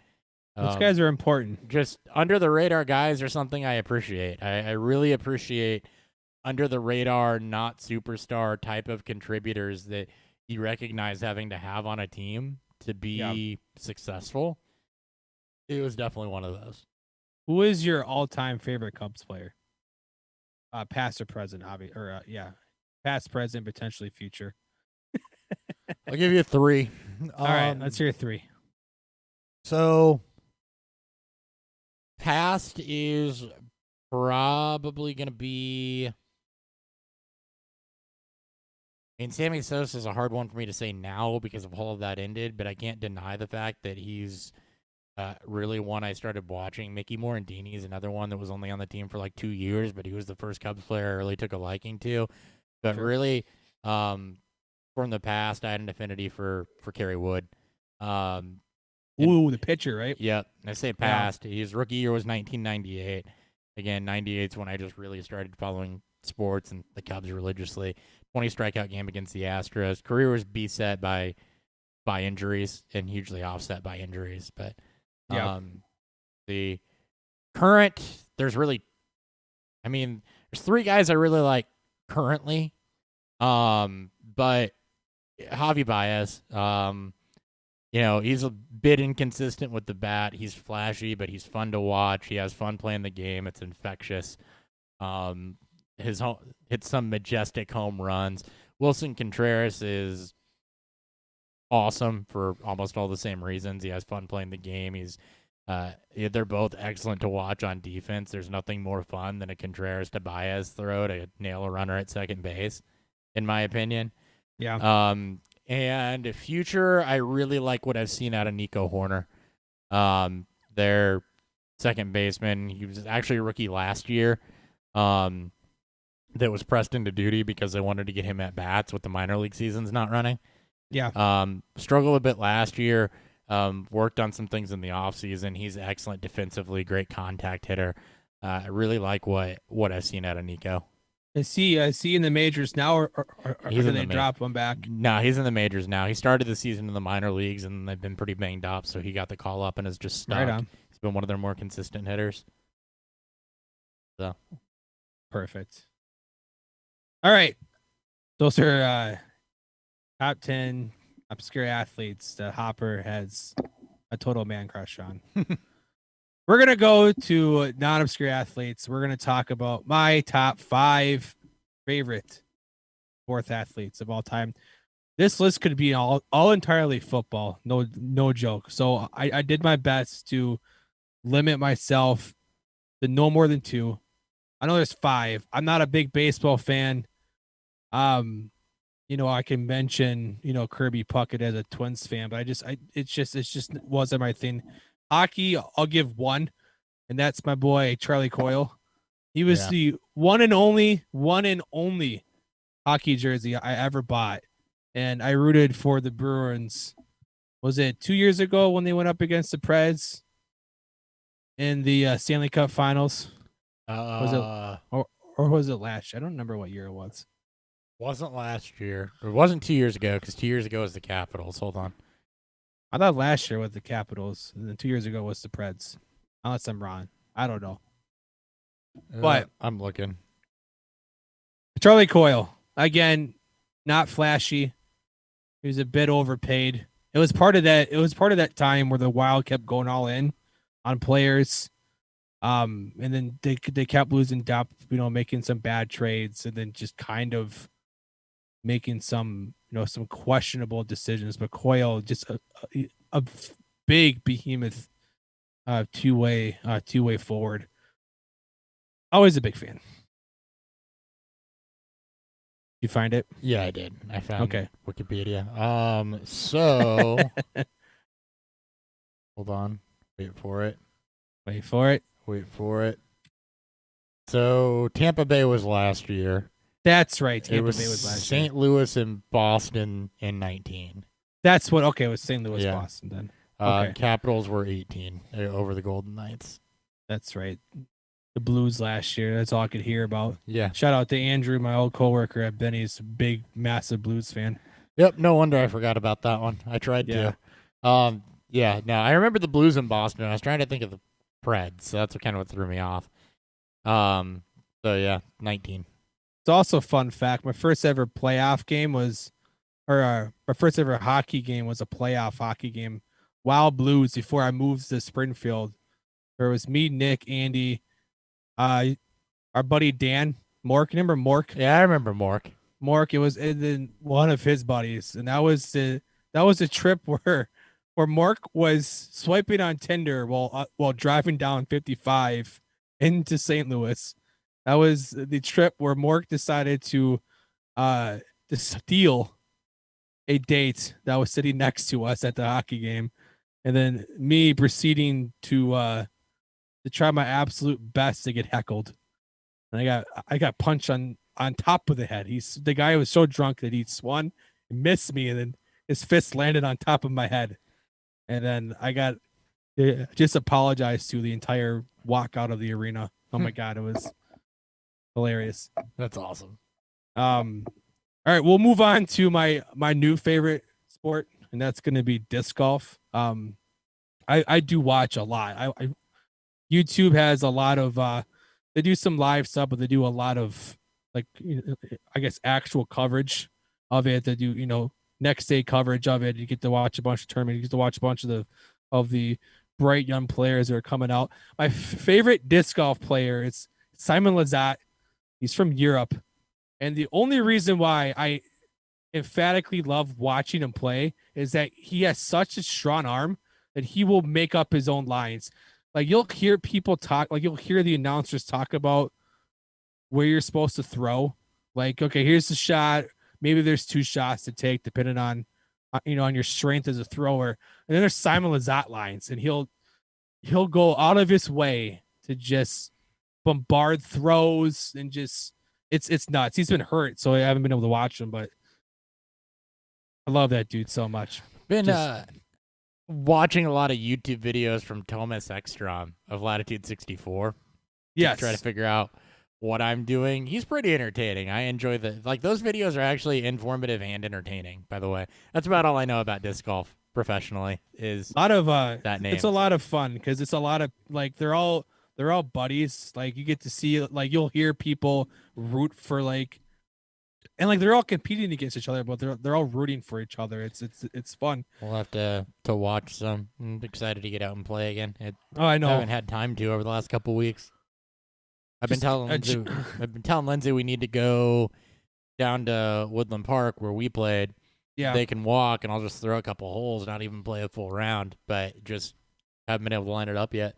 Those guys are important. Just under-the-radar guys are something I appreciate. I really appreciate under-the-radar, not superstar type of contributors that you recognize having to have on a team to be successful. It was definitely one of those. Who is your all-time favorite Cubs player? Past or present, past, present, potentially future. I'll give you 3. All right, let's hear 3. So, past is probably going to be... I mean, Sammy Sosa is a hard one for me to say now because of all of that ended, but I can't deny the fact that he's really one I started watching. Mickey Morandini is another one that was only on the team for like 2 years, but he was the first Cubs player I really took a liking to. But really, from the past, I had an affinity for Kerry Wood. Ooh, the pitcher, right? Yep. I say past. His rookie year was 1998. Again, 98 is when I just really started following sports and the Cubs religiously. 20 strikeout game against the Astros. Career was beset by injuries and hugely offset by injuries. But the current, there's 3 guys I really like currently that But Javi Baez, he's a bit inconsistent with the bat. He's flashy, but he's fun to watch. He has fun playing the game. It's infectious. Hits some majestic home runs. Wilson Contreras is awesome for almost all the same reasons. He has fun playing the game. They're both excellent to watch on defense. There's nothing more fun than a Contreras to Baez throw to nail a runner at second base, in my opinion. Yeah. And future, I really like what I've seen out of Nico Horner. Their second baseman. He was actually a rookie last year. That was pressed into duty because they wanted to get him at bats with the minor league seasons not running. Yeah. Struggled a bit last year. Worked on some things in the offseason. He's excellent defensively, great contact hitter. I really like what I've seen out of Nico. Is he in the majors now, or He's do in they the drop him back? No, he's in the majors now. He started the season in the minor leagues, and they've been pretty banged up, so he got the call up and is just stuck. Right on. He's been one of their more consistent hitters. So Perfect. All right. Those are top 10 obscure athletes that Hopper has a total man crush on. We're going to go to non-obscure athletes. We're going to talk about my top 5 favorite fourth athletes of all time. This list could be all entirely football. No joke. So I did my best to limit myself to no more than 2. I know there's 5. I'm not a big baseball fan. I can mention, Kirby Puckett as a Twins fan, but it just wasn't my thing. Hockey, I'll give 1, and that's my boy Charlie Coyle. He was the one and only hockey jersey I ever bought, and I rooted for the Bruins. Was it 2 years ago when they went up against the Preds in the Stanley Cup Finals? Was it or was it last year? I don't remember what year it was. Wasn't last year. It wasn't 2 years ago, because 2 years ago was the Capitals. Hold on. I thought last year was the Capitals, and then 2 years ago was the Preds. Unless I'm wrong. I don't know. But I'm looking. Charlie Coyle, again, not flashy. He was a bit overpaid. It was part of that time where the Wild kept going all in on players. And then they kept losing depth, making some bad trades, and then just kind of making some questionable decisions. But Coyle, just a big behemoth, two-way forward. Always a big fan. You find it? Yeah, I did. I found Okay. Wikipedia. So hold on. Wait for it. So Tampa Bay was last year. That's right. Tampa Bay was last year. St. Louis and Boston in 19. That's what. Okay, it was St. Louis, Boston then. Okay. Capitals were 18 over the Golden Knights. That's right. The Blues last year. That's all I could hear about. Yeah. Shout out to Andrew, my old coworker at Benny's, big, massive Blues fan. Yep. No wonder I forgot about that one. I tried to. Yeah. No, I remember the Blues in Boston. I was trying to think of the Preds, so that's kind of what threw me off. So yeah, 19. It's also a fun fact. My first ever playoff game was, my first ever hockey game was a playoff hockey game. Wild Blues, before I moved to Springfield. There was me, Nick, Andy, our buddy Dan, Mork. Remember Mork? Yeah, I remember Mork. Mork. It was, and then one of his buddies, and that was a trip where Mork was swiping on Tinder while driving down 55 into St. Louis. That was the trip where Mork decided to steal a date that was sitting next to us at the hockey game, and then me proceeding to try my absolute best to get heckled. And I got punched on top of the head. The guy was so drunk that he swung and missed me, and then his fist landed on top of my head. And then I just apologized to the entire walk out of the arena. Oh my God, it was hilarious. That's awesome. All right, we'll move on to my new favorite sport, and that's going to be disc golf. I do watch a lot. YouTube has a lot of they do some live stuff, but they do a lot of, like, I guess, actual coverage of it. They do next day coverage of it. You get to watch a bunch of tournaments. You get to watch a bunch of the bright young players that are coming out. My favorite disc golf player is Simon Lizotte. He's from Europe, and the only reason why I emphatically love watching him play is that he has such a strong arm that he will make up his own lines. Like you'll hear people talk, like you'll hear the announcers talk about where you're supposed to throw. Like, okay, here's the shot. Maybe there's 2 shots to take depending on on your strength as a thrower. And then there's Simon Lizotte lines, and he'll go out of his way to just bombard throws and just it's nuts. He's been hurt, so I haven't been able to watch him, but I love that dude so much. Been watching a lot of YouTube videos from Thomas Ekstrom of Latitude 64. Yes. To try to figure out what I'm doing. He's pretty entertaining. I enjoy those videos are actually informative and entertaining, by the way. That's about all I know about disc golf professionally is a lot of that name. It's a lot of fun because it's a lot of like they're all buddies. Like you get to see like you'll hear people root for and like they're all competing against each other, but they're all rooting for each other. It's fun. We'll have to watch some. I'm excited to get out and play again. I know. I haven't had time to over the last couple weeks. I've been telling Lindsay we need to go down to Woodland Park where we played. Yeah. They can walk, and I'll just throw a couple holes, not even play a full round, but just haven't been able to line it up yet.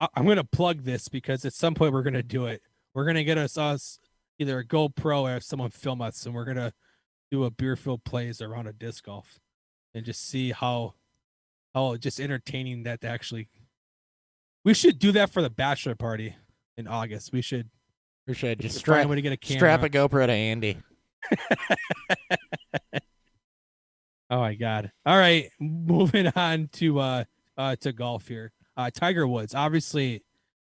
I'm going to plug this because at some point we're going to do it. We're going to get us either a GoPro or have someone film us, and we're going to do a beer field plays around a disc golf and just see how just entertaining that actually. We should do that for the bachelor party in August. We should just find a way to get a camera. Strap a GoPro to Andy. Oh my God. All right. Moving on to golf here. Tiger Woods. Obviously,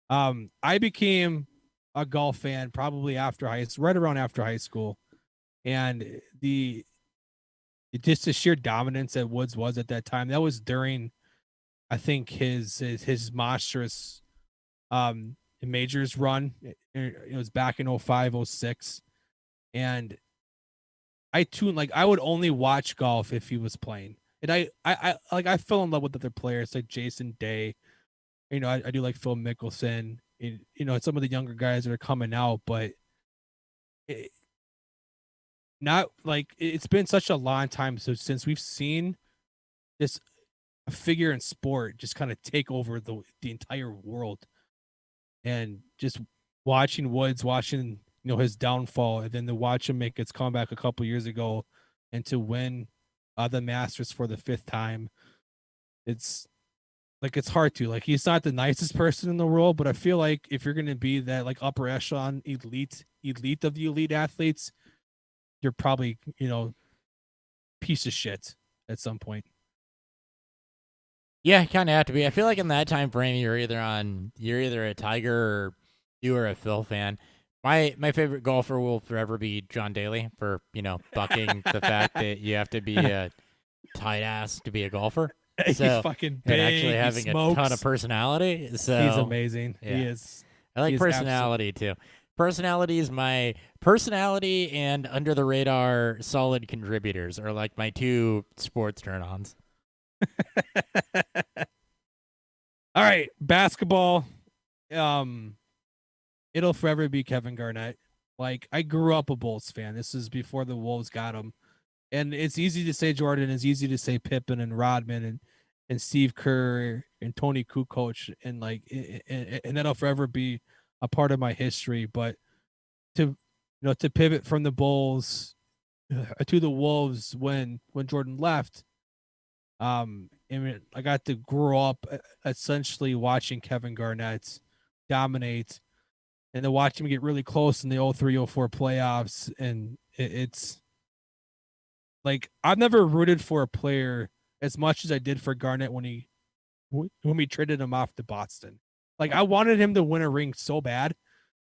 I became a golf fan probably right around after high school. And just the sheer dominance that Woods was at that time. That was during I think his monstrous majors run. It was back in 05, 06. And I would only watch golf if he was playing. And I fell in love with other players like Jason Day. I do like Phil Mickelson. And, some of the younger guys that are coming out, but it's been such a long time since we've seen this figure in sport just kind of take over the entire world. And just watching Woods, his downfall, and then to watch him make his comeback a couple years ago and to win the Masters for the 5th time. It's hard to he's not the nicest person in the world, but I feel like if you're going to be that upper echelon elite of the elite athletes, you're probably, piece of shit at some point. Yeah, kind of have to be. I feel like in that time frame, you're either a Tiger or you are a Phil fan. My favorite golfer will forever be John Daly for, bucking the fact that you have to be a tight ass to be a golfer. So, he's fucking big. And actually having a ton of personality. So he's amazing. Yeah. He is. I like personality too. Personality is my personality, and under the radar solid contributors are like my 2 sports turn-ons. All right, basketball. It'll forever be Kevin Garnett. I grew up a Bulls fan. This is before the Wolves got him. And it's easy to say Jordan, it's easy to say Pippen and Rodman and Steve Kerr and Tony Kukoc, and and that'll forever be a part of my history. But to pivot from the Bulls to the Wolves when Jordan left, I got to grow up essentially watching Kevin Garnett dominate, and then watch him get really close in the 03-04 playoffs. And it's I've never rooted for a player as much as I did for Garnett when we traded him off to Boston. I wanted him to win a ring so bad,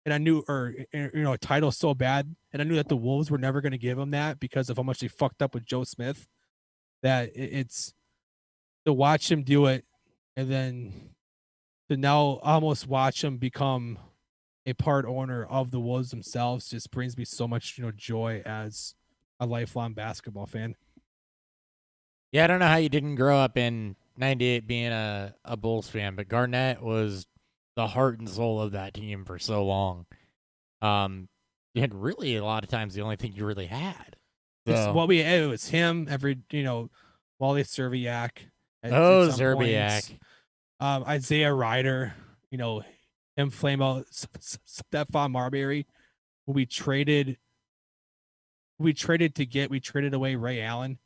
and I knew, a title so bad, and I knew that the Wolves were never going to give him that because of how much they fucked up with Joe Smith. That it's to watch him do it, and then to now almost watch him become a part owner of the Wolves themselves just brings me so much, joy as a lifelong basketball fan. Yeah, I don't know how you didn't grow up in '98 being a Bulls fan, but Garnett was the heart and soul of that team for so long. You had really a lot of times the only thing you really had. It's So, what it was him, Wally Serviak. oh, some points. Zerbiak. Isaiah Ryder, him flame out Stephon Marbury, who we traded away Ray Allen.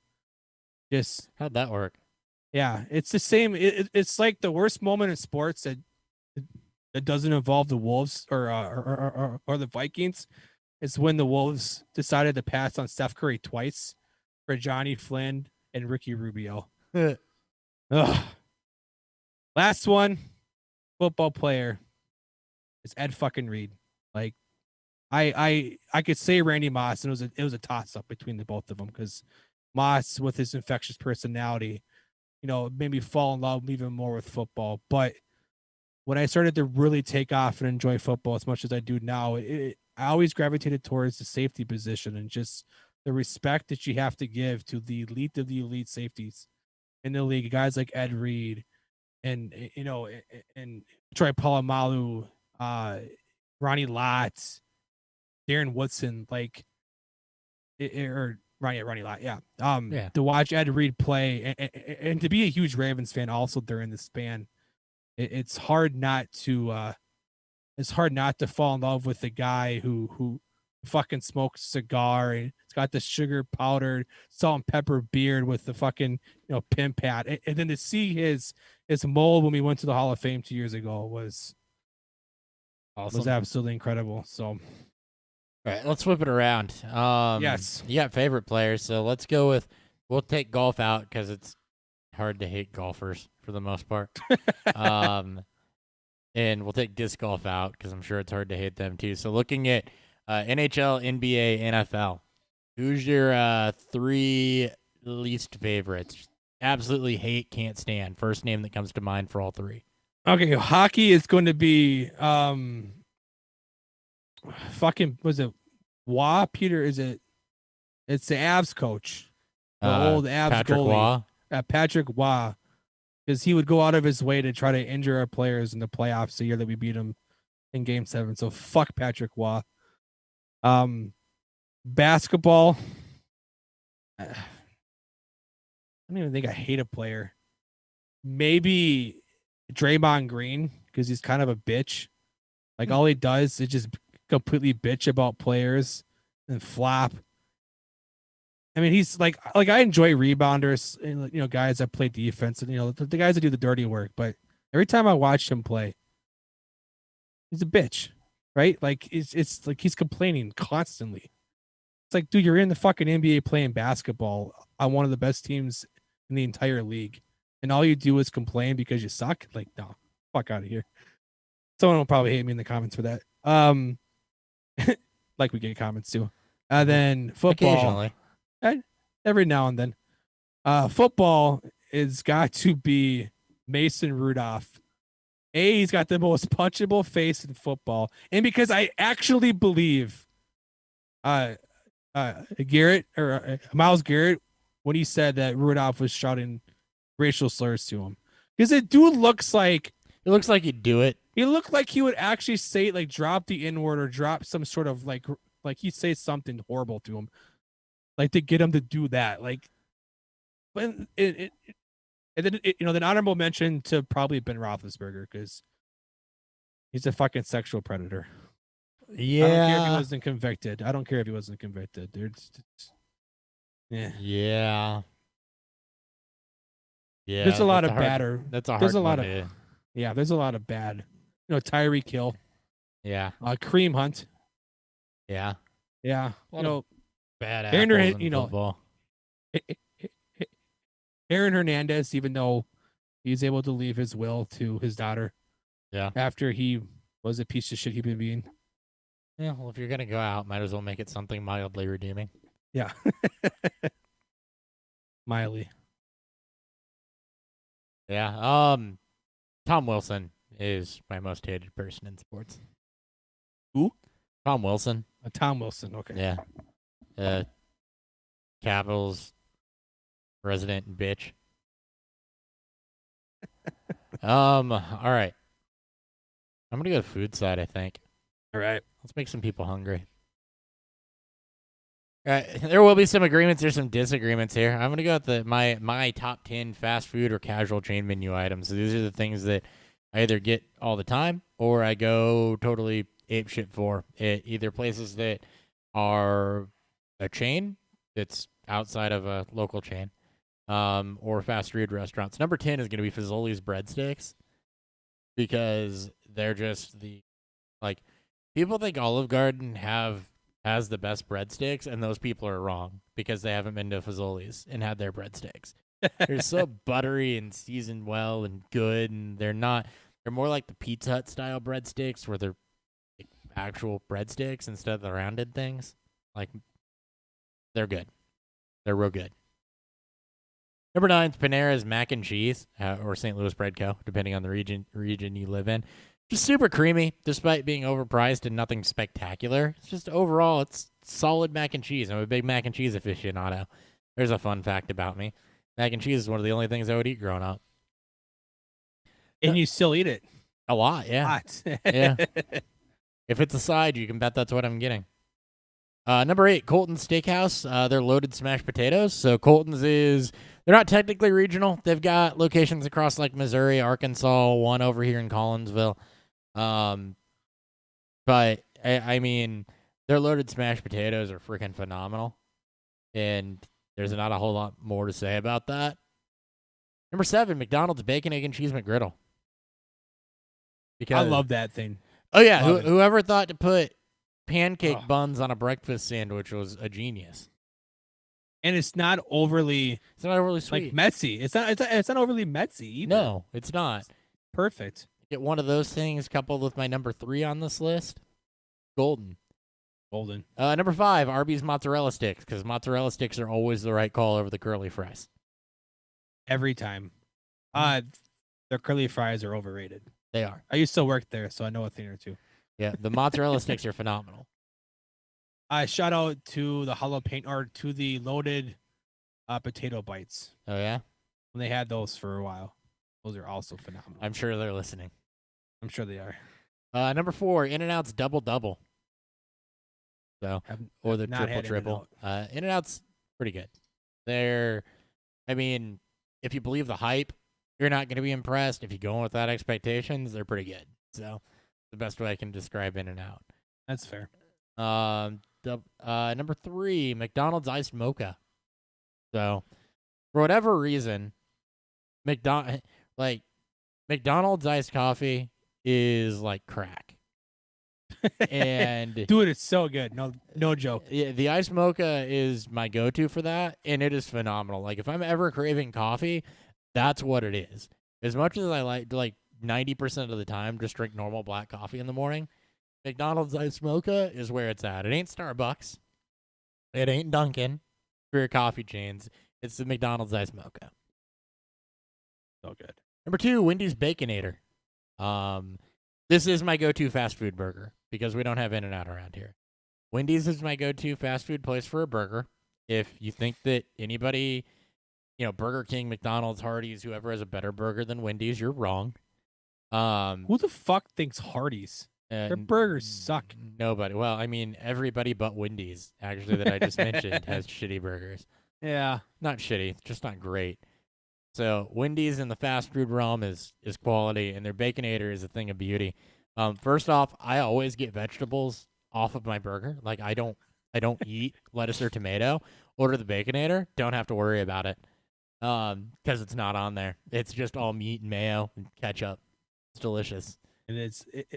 Just How'd that work? yeah, it's the same. It's like the worst moment in sports that doesn't involve the Wolves or the Vikings. It's when the Wolves decided to pass on Steph Curry twice for Johnny Flynn and Ricky Rubio. Ugh. Last one, football player is Ed fucking Reed. Like, I could say Randy Moss, and it was a toss up between the both of them because Moss, with his infectious personality, made me fall in love even more with football. But when I started to really take off and enjoy football as much as I do now, I always gravitated towards the safety position and just the respect that you have to give to the elite of the elite safeties in the league. Guys like Ed Reed and Troy Polamalu, Ronnie Lott, Darren Woodson, or Ronnie Lott, yeah. To watch Ed Reed play and to be a huge Ravens fan also during this span, it's hard not to fall in love with the guy who fucking smokes a cigar and it's got the sugar powdered salt and pepper beard with the fucking pimp hat, and then to see his mold when we went to the Hall of Fame 2 years ago was Awesome. was absolutely incredible. So All right, let's flip it around. Yes. You got favorite players, so let's go with. We'll take golf out because it's hard to hate golfers for the most part. And we'll take disc golf out because I'm sure it's hard to hate them too. So looking at NHL, NBA, NFL, who's your 3 least favorites? Absolutely hate, can't stand. First name that comes to mind for all 3. Okay, hockey is going to be fucking, was it Waugh? Peter, is it? It's the Avs coach, the old Avs Patrick goalie, Waugh. Patrick Waugh, because he would go out of his way to try to injure our players in the playoffs the year that we beat him in Game 7. So fuck Patrick Waugh. Basketball. I don't even think I hate a player. Maybe Draymond Green, because he's kind of a bitch. Like, all he does is just completely bitch about players and flop. I mean, he's like I enjoy rebounders and guys that play defense and the guys that do the dirty work. But every time I watch him play, he's a bitch, right? Like it's like he's complaining constantly. It's like, dude, you're in the fucking NBA playing basketball on one of the best teams in the entire league, and all you do is complain because you suck. Like, no, fuck out of here. Someone will probably hate me in the comments for that. Like we get comments too. Then football. Occasionally. Every now and then. Football is got to be Mason Rudolph. He's got the most punchable face in football. And because I actually believe Garrett or Myles Garrett when he said that Rudolph was shouting racial slurs to him. Because the dude looks like he'd do it. He looked like he would actually say, like, drop the N-word or drop some sort of like he'd say something horrible to him. Like, to get him to do that, like, but and then then honorable mention to probably Ben Roethlisberger because he's a fucking sexual predator. Yeah. I don't care if he wasn't convicted. Yeah. Yeah. There's a lot of That's a hard there's a one lot of yeah. There's a lot of bad. Tyreek Hill. Yeah. Kareem Hunt. Yeah. Yeah. Bad Aaron, apples in football. Aaron Hernandez, even though he's able to leave his will to his daughter. Yeah. After he was a piece of shit human being. Yeah, well, if you're gonna go out, might as well make it something mildly redeeming. Yeah. Miley. Yeah. Tom Wilson is my most hated person in sports. Who? Tom Wilson. Tom Wilson. Okay. Yeah. capital's resident bitch. All right. I'm gonna go to food side, I think. All right. Let's make some people hungry. All right, there will be some agreements. There's some disagreements here. I'm gonna go with my top 10 fast food or casual chain menu items. So these are the things that I either get all the time or I go totally apeshit for. Either places that are a chain that's outside of a local chain, or fast food restaurants. Number 10 is gonna be Fazoli's breadsticks because they're just people think Olive Garden has the best breadsticks, and those people are wrong because they haven't been to Fazoli's and had their breadsticks. They're so buttery and seasoned well and good, and they're more like the Pizza Hut style breadsticks where they're like actual breadsticks instead of the rounded things. Like, they're good. They're real good. Number 9 is Panera's mac and cheese, or St. Louis Bread Co., depending on the region you live in. Just super creamy, despite being overpriced and nothing spectacular. It's just overall, it's solid mac and cheese. I'm a big mac and cheese aficionado. There's a fun fact about me. Mac and cheese is one of the only things I would eat growing up. And you still eat it? A lot, yeah. Hot. Yeah. If it's a side, you can bet that's what I'm getting. Number 8, Colton's Steakhouse. They're loaded smashed potatoes. So Colton's they're not technically regional. They've got locations across like Missouri, Arkansas, one over here in Collinsville. But I mean, their loaded smashed potatoes are freaking phenomenal. And there's not a whole lot more to say about that. Number 7, McDonald's Bacon, Egg, and Cheese McGriddle. I love that thing. Oh, yeah. Whoever thought to put pancake buns on a breakfast sandwich was a genius. And it's not overly sweet. Like messy. It's not overly messy either. No, it's not. It's perfect. Get one of those things coupled with my number 3 on this list. Golden. Number 5, Arby's mozzarella sticks, because mozzarella sticks are always the right call over the curly fries. Every time. Their curly fries are overrated. They are. I used to work there, so I know a thing or two. Yeah, the mozzarella sticks are phenomenal. Shout out to the jalapeno or to the loaded potato bites. Oh yeah, when they had those for a while, those are also phenomenal. I'm sure they're listening. I'm sure they are. Number 4, In-N-Out's Double Double. So, or the triple. In-N-Out's pretty good. I mean, if you believe the hype, you're not going to be impressed. If you go in without expectations, they're pretty good. So, the best way I can describe In-N-Out. That's fair. Number 3, McDonald's Iced Mocha. So, for whatever reason, McDonald's iced coffee is like crack. And dude, it's so good. No joke. Yeah, the iced mocha is my go-to for that, and it is phenomenal. Like, if I'm ever craving coffee, that's what it is. As much as I like 90% of the time just drink normal black coffee in the morning, McDonald's iced mocha is where it's at. It ain't Starbucks. It ain't Dunkin' for your coffee chains. It's the McDonald's iced mocha. So good. Number 2, Wendy's Baconator. This is my go-to fast food burger because we don't have In-N-Out around here. Wendy's is my go-to fast food place for a burger. If you think that anybody, Burger King, McDonald's, Hardee's, whoever has a better burger than Wendy's, you're wrong. Who the fuck thinks Hardee's? Their burgers suck. Nobody. Well, I mean, everybody but Wendy's, actually, that I just mentioned, has shitty burgers. Yeah. Not shitty, just not great. So Wendy's in the fast food realm is quality, and their Baconator is a thing of beauty. First off, I always get vegetables off of my burger. Like, I don't eat lettuce or tomato. Order the Baconator, don't have to worry about it, because it's not on there. It's just all meat and mayo and ketchup. It's delicious. And it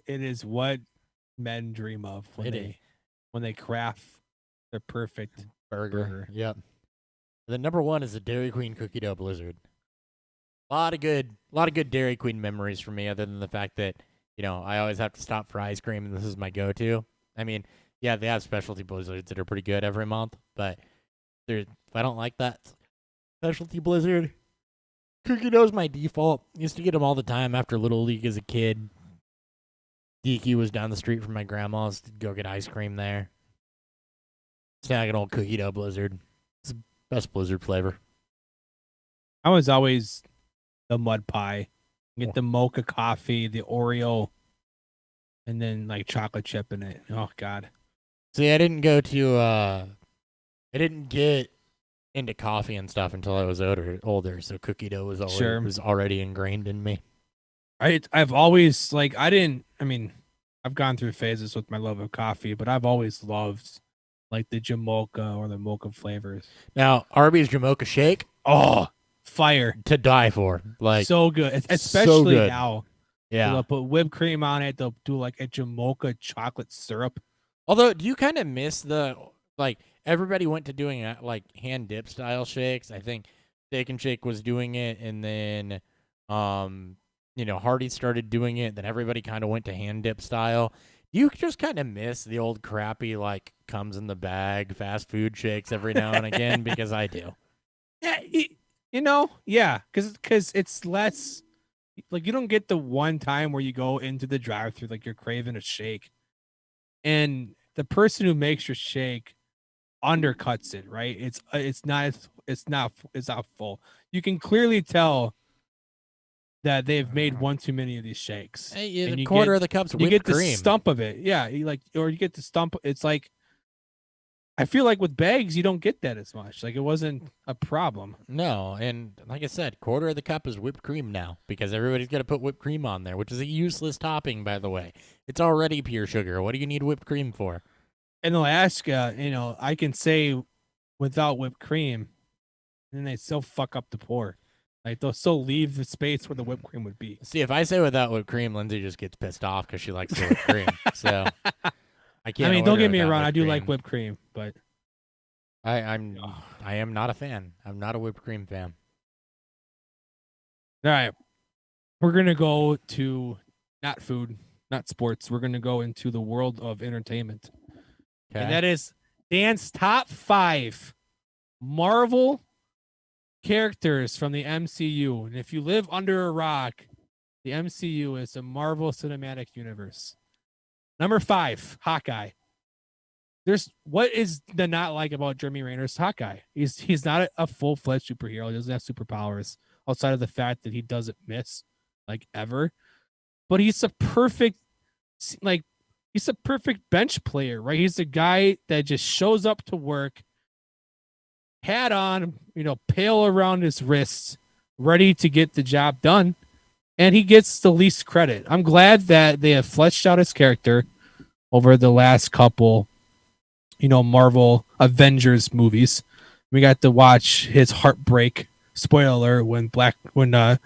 is what men dream of when they craft their perfect burger. Yep. The number 1 is the Dairy Queen Cookie Dough Blizzard. A lot of good Dairy Queen memories for me, other than the fact that, I always have to stop for ice cream, and this is my go-to. I mean, yeah, they have specialty blizzards that are pretty good every month, but if I don't like that specialty blizzard, cookie dough's my default. Used to get them all the time after Little League as a kid. DQ was down the street from my grandma's to go get ice cream there. Snag an old cookie dough blizzard. It's Best Blizzard flavor. I was always the mud pie. Get the mocha coffee, the Oreo, and then like chocolate chip in it. Oh God. See, I didn't get into coffee and stuff until I was older. So cookie dough was already ingrained in me. I've always I've gone through phases with my love of coffee, but I've always loved like the Jamocha or the mocha flavors. Now, Arby's Mocha Shake, oh, fire to die for. Like so good, especially so good. now. Yeah, they'll put whipped cream on it. They'll do like a Jamocha chocolate syrup. Although, do you kind of miss the like everybody went to doing like hand dip style shakes? I think Steak and Shake was doing it, and then Hardy started doing it. Then everybody kind of went to hand dip style. You just kind of miss the old crappy like comes in the bag fast food shakes every now and again because I do. Yeah, because it's less like you don't get the one time where you go into the drive-thru like you're craving a shake, and the person who makes your shake undercuts it, right? It's not full. You can clearly tell that they've made one too many of these shakes. Hey, and a quarter of the cup's whipped cream. You get the stump of it. Yeah, you get the stump. It's like I feel like with bags you don't get that as much. Like it wasn't a problem. No, and like I said, quarter of the cup is whipped cream now because everybody's got to put whipped cream on there, which is a useless topping, by the way. It's already pure sugar. What do you need whipped cream for? And they'll ask, I can say without whipped cream, and then they still fuck up the pour. Like they'll still leave the space where the whipped cream would be. See, if I say without whipped cream, Lindsay just gets pissed off because she likes the whipped cream. So I can't. I mean, don't get me wrong. I do like whipped cream, but I am not a fan. I'm not a whipped cream fan. All right, we're gonna go to not food, not sports. We're gonna go into the world of entertainment, and that is Dan's top 5 Marvel characters from the MCU. And if you live under a rock, the MCU is the Marvel Cinematic Universe. Number 5, Hawkeye. What is the not like about Jeremy Renner's Hawkeye? He's not a full-fledged superhero. He doesn't have superpowers outside of the fact that he doesn't miss like ever. But he's a perfect bench player, right? He's a guy that just shows up to work, hat on, pail around his wrists, ready to get the job done. And he gets the least credit. I'm glad that they have fleshed out his character over the last couple, Marvel Avengers movies. We got to watch his heartbreak. Spoiler: when Black Widow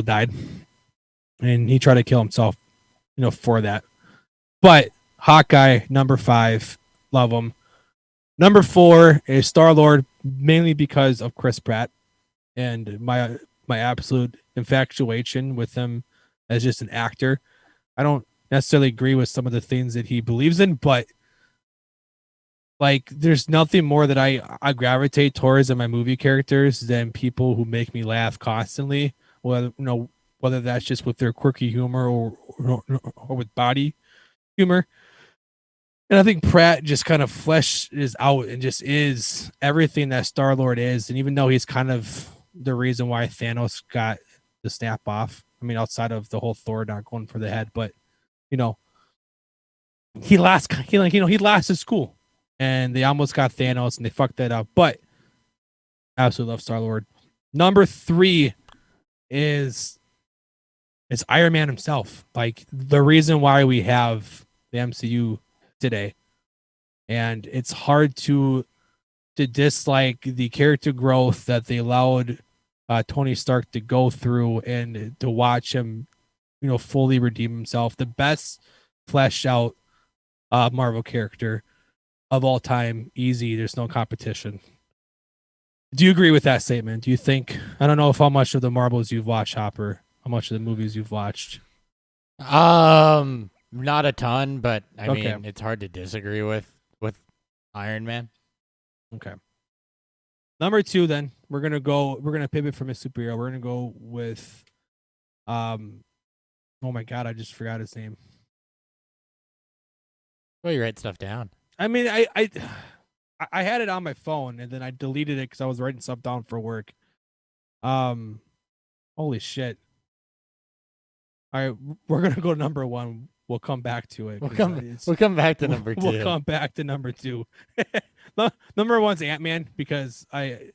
died, and he tried to kill himself, for that. But Hawkeye, number 5, love him. Number 4 is Star-Lord, mainly because of Chris Pratt and my absolute infatuation with him as just an actor. I don't necessarily agree with some of the things that he believes in, but like there's nothing more that I gravitate towards in my movie characters than people who make me laugh constantly, whether that's just with their quirky humor or with body humor. And I think Pratt just kind of fleshes out and just is everything that Star-Lord is. And even though he's kind of the reason why Thanos got the snap off, I mean, outside of the whole Thor not going for the head, but he lost his school, and they almost got Thanos, and they fucked that up. But I absolutely love Star-Lord. Number 3 is Iron Man himself. Like the reason why we have the MCU today, and it's hard to dislike the character growth that they allowed Tony Stark to go through and to watch him, fully redeem himself. The best fleshed out Marvel character of all time, easy. There's no competition. Do you agree with that statement? Do you think? I don't know how much of the Marvels you've watched, Hopper. How much of the movies you've watched? Not a ton, but I mean, it's hard to disagree with Iron Man. Okay. Number 2, then we're gonna pivot from a superhero. We're gonna go with, oh my God, I just forgot his name. Well, you write stuff down. I mean, I had it on my phone and then I deleted it because I was writing stuff down for work. Holy shit! All right, we're gonna go number one. We'll come back to it. We'll 'cause come back to number 2. We'll come back to number 2. Number one's Ant-Man because the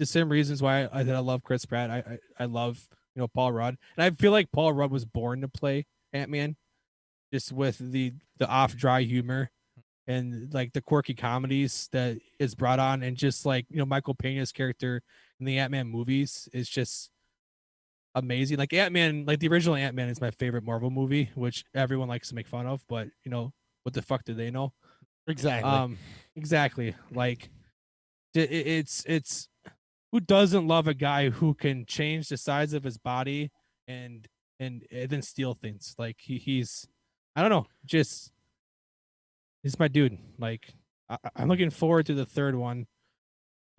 same reasons why I love Chris Pratt. I love Paul Rudd, and I feel like Paul Rudd was born to play Ant-Man, just with the off dry humor and like the quirky comedies that is brought on, and just like Michael Pena's character in the Ant-Man movies is just amazing. Like Ant-Man, like the original Ant-Man is my favorite Marvel movie, which everyone likes to make fun of, but what the fuck do they know? Exactly. Exactly. Like it's who doesn't love a guy who can change the size of his body and then steal things? Like he's I don't know, just he's my dude. Like I'm looking forward to the third one,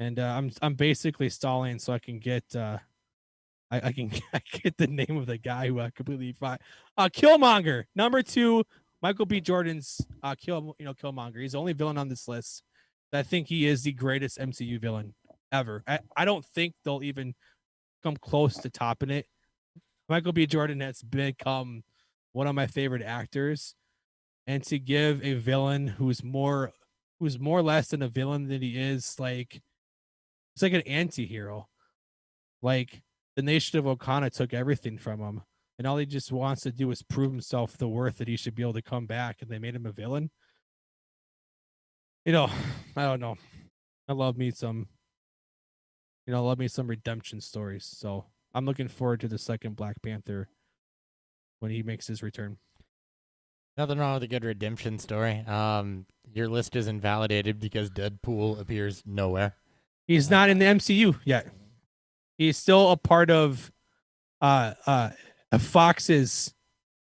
and I'm basically stalling so I can get I can get the name of the guy who I completely find. Killmonger, number 2, Michael B. Jordan's Killmonger. He's the only villain on this list. I think he is the greatest MCU villain ever. I don't think they'll even come close to topping it. Michael B. Jordan has become one of my favorite actors, and to give a villain who's more or less than a villain than he is, like it's like an anti-hero. Like the nation of Wakanda took everything from him, and all he just wants to do is prove himself the worth that he should be able to come back, and they made him a villain. I don't know. I love me some redemption stories. So I'm looking forward to the second Black Panther when he makes his return. Nothing wrong with a good redemption story. Your list is invalidated because Deadpool appears nowhere. He's not in the MCU yet. He's still a part of Fox's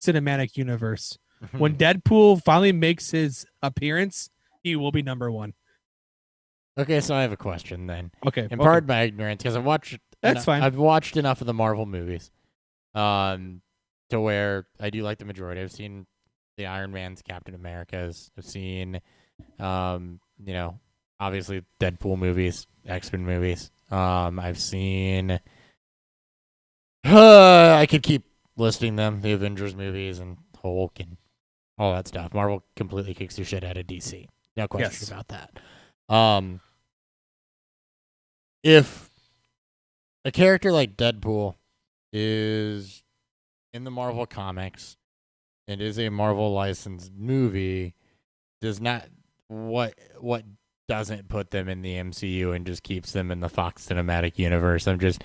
cinematic universe. When Deadpool finally makes his appearance, he will be number 1. Okay, so I have a question then. Okay. And pardon my ignorance, because I've watched enough of the Marvel movies, to where I do like the majority. I've seen the Iron Man's, Captain America's. I've seen, obviously Deadpool movies, X-Men movies. I've seen. I could keep listing them: the Avengers movies and Hulk and all that stuff. Marvel completely kicks the shit out of DC. No question about that. If a character like Deadpool is in the Marvel comics and is a Marvel licensed movie, what doesn't put them in the MCU and just keeps them in the Fox Cinematic Universe? I'm just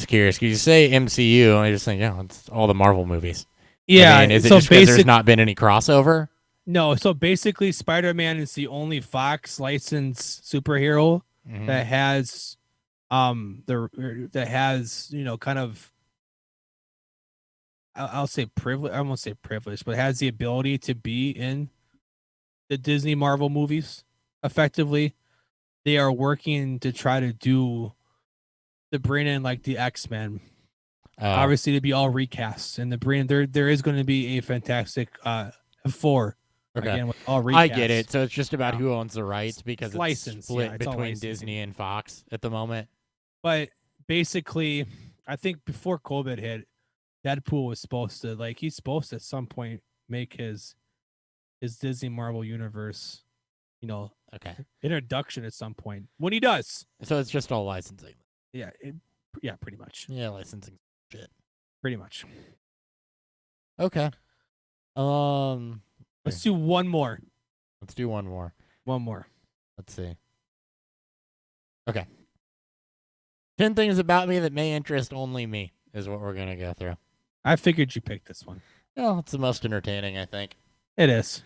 curious. Because you say MCU, and I just think, it's all the Marvel movies. Yeah. Is it just because there's not been any crossover? No. So basically, Spider-Man is the only Fox licensed superhero that has kind of, I'll say privilege. I won't say privilege, but has the ability to be in the Disney Marvel movies. Effectively, they are working to try to bring in like the X-Men, obviously to be all recasts, and there is going to be a Fantastic Four. Okay. Again, with all recasts. I get it. So it's just about who owns the rights because it's licensed, split between Disney and Fox at the moment. But basically, I think before COVID hit, Deadpool was supposed to at some point make his Disney Marvel universe, introduction at some point. When he does. So it's just all licensing. Yeah, pretty much. Yeah, licensing shit. Pretty much. Okay. Let's do one more. Let's do one more. One more. Let's see. Okay. 10 things about me that may interest only me is what we're going to go through. I figured you picked this one. Well, it's the most entertaining, I think. It is.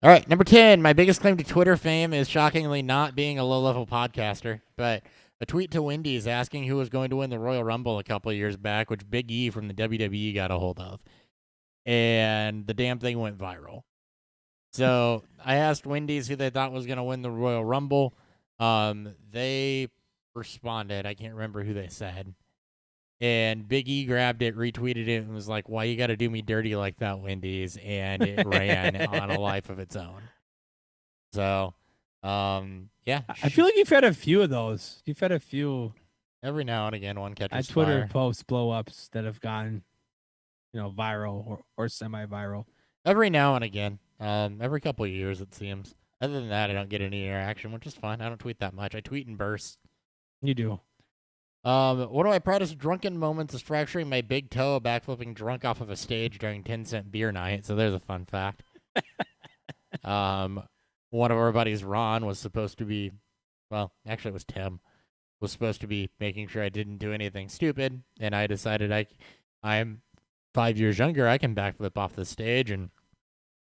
All right, number 10. My biggest claim to Twitter fame is shockingly not being a low-level podcaster, but a tweet to Wendy's asking who was going to win the Royal Rumble a couple of years back, which Big E from the WWE got a hold of. And the damn thing went viral. So I asked Wendy's who they thought was going to win the Royal Rumble. They responded. I can't remember who they said. And Big E grabbed it, retweeted it, and was like, why you got to do me dirty like that, Wendy's? And it ran on a life of its own. So, yeah. I feel like you've had a few of those. You've had a few every now and again one catches Twitter fire. posts blow ups that have gone, viral or semi-viral. Every now and again. Every couple of years it seems. Other than that, I don't get any interaction, which is fine. I don't tweet that much. I tweet in bursts. You do. One of my proudest drunken moments is fracturing my big toe backflipping drunk off of a stage during 10-cent beer night. So there's a fun fact. One of our buddies, Ron, was supposed to be, well, actually it was Tim, was supposed to be making sure I didn't do anything stupid. And I decided I'm 5 years younger. I can backflip off the stage, and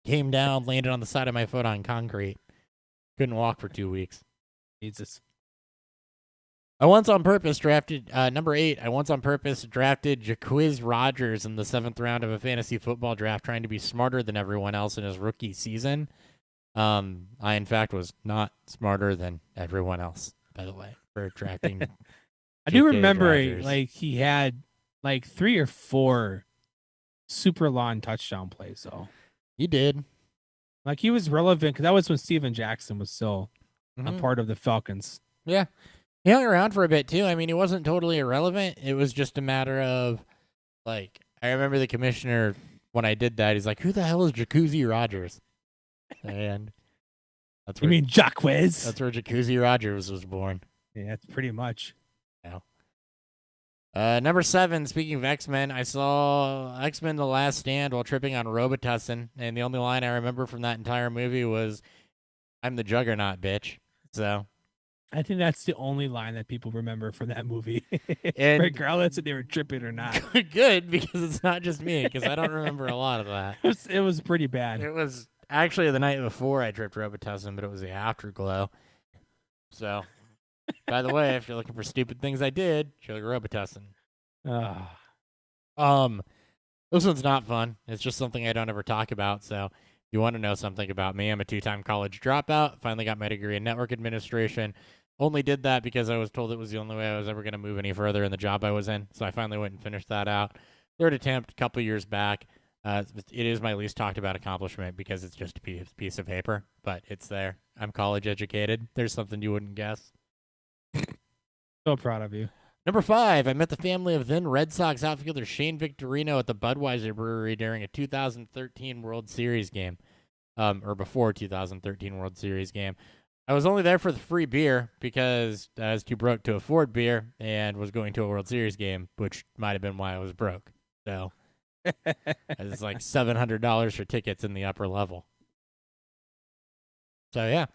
came down, landed on the side of my foot on concrete. Couldn't walk for 2 weeks. Jesus. I once on purpose drafted, number 8, I once on purpose drafted Jaquiz Rogers in the 7th round of a fantasy football draft, trying to be smarter than everyone else in his rookie season. I, in fact, was not smarter than everyone else, by the way, for drafting. I do remember, Rogers. he had, 3 or 4 super long touchdown plays, though. He did. He was relevant, because that was when Steven Jackson was still a part of the Falcons. Yeah. He hung around for a bit, too. I mean, he wasn't totally irrelevant. It was just a matter of, I remember the commissioner, when I did that, he's like, who the hell is Jacuzzi Rogers? And that's where, You mean Jaquiz? that's where Jacuzzi Rogers was born. Yeah, that's pretty much. Number 7, speaking of X-Men, I saw X-Men The Last Stand while tripping on Robitussin, and the only line I remember from that entire movie was, I'm the Juggernaut, bitch. So I think that's the only line that people remember from that movie. And- regardless if they were tripping or not. good, because it's not just me, because I don't remember a lot of that. It was pretty bad. It was actually the night before I tripped Robitussin, but it was the afterglow. So, by the way, if you're looking for stupid things I did, check Robitussin. This one's not fun. It's just something I don't ever talk about. So, if you want to know something about me, I'm a 2-time college dropout. Finally got my degree in network administration. Only did that because I was told it was the only way I was ever going to move any further in the job I was in. So I finally went and finished that out. 3rd attempt, a couple years back. It is my least talked about accomplishment because it's just a piece of paper, but it's there. I'm college educated. There's something you wouldn't guess. So proud of you. Number 5, I met the family of then Red Sox outfielder Shane Victorino at the Budweiser Brewery during a 2013 World Series game, or before 2013 World Series game. I was only there for the free beer because I was too broke to afford beer and was going to a World Series game, which might have been why I was broke. So it's like $700 for tickets in the upper level. So yeah,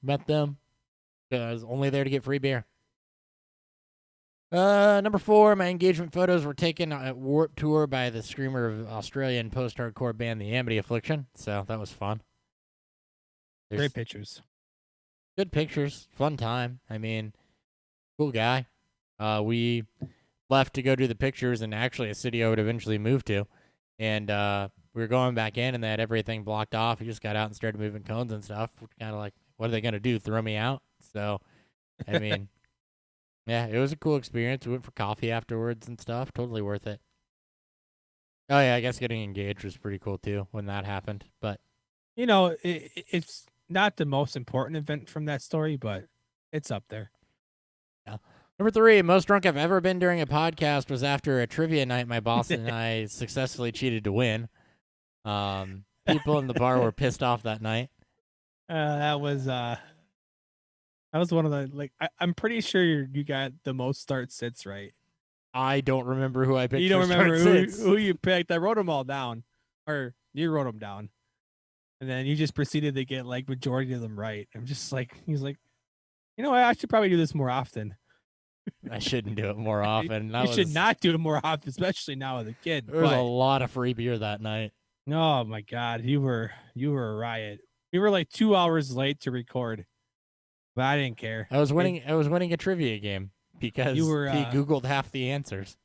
met them. I was only there to get free beer. Number 4, my engagement photos were taken at Warped Tour by the screamer of Australian post-hardcore band The Amity Affliction, so that was fun. Great pictures. Good pictures, fun time. I mean, cool guy. We left to go do the pictures in actually a city I would eventually move to, and we were going back in, and they had everything blocked off. He just got out and started moving cones and stuff. We're kind of like, what are they going to do, throw me out? So, I mean... Yeah, it was a cool experience. We went for coffee afterwards and stuff. Totally worth it. Oh, yeah, I guess getting engaged was pretty cool, too, when that happened. But it's not the most important event from that story, but it's up there. Yeah. Number 3, most drunk I've ever been during a podcast was after a trivia night my boss and I successfully cheated to win. People in the bar were pissed off that night. That was one of the, I'm pretty sure you got the most start sits right. I don't remember who I picked. You don't for remember start sits. who you picked. I wrote them all down, or you wrote them down, and then you just proceeded to get majority of them right. I'm just he's like, I should probably do this more often. I shouldn't do it more often. You should not do it more often, especially now with a kid. There was a lot of free beer that night. Oh my God, you were a riot. We were 2 hours late to record. But I didn't care. I was winning a trivia game because he Googled half the answers.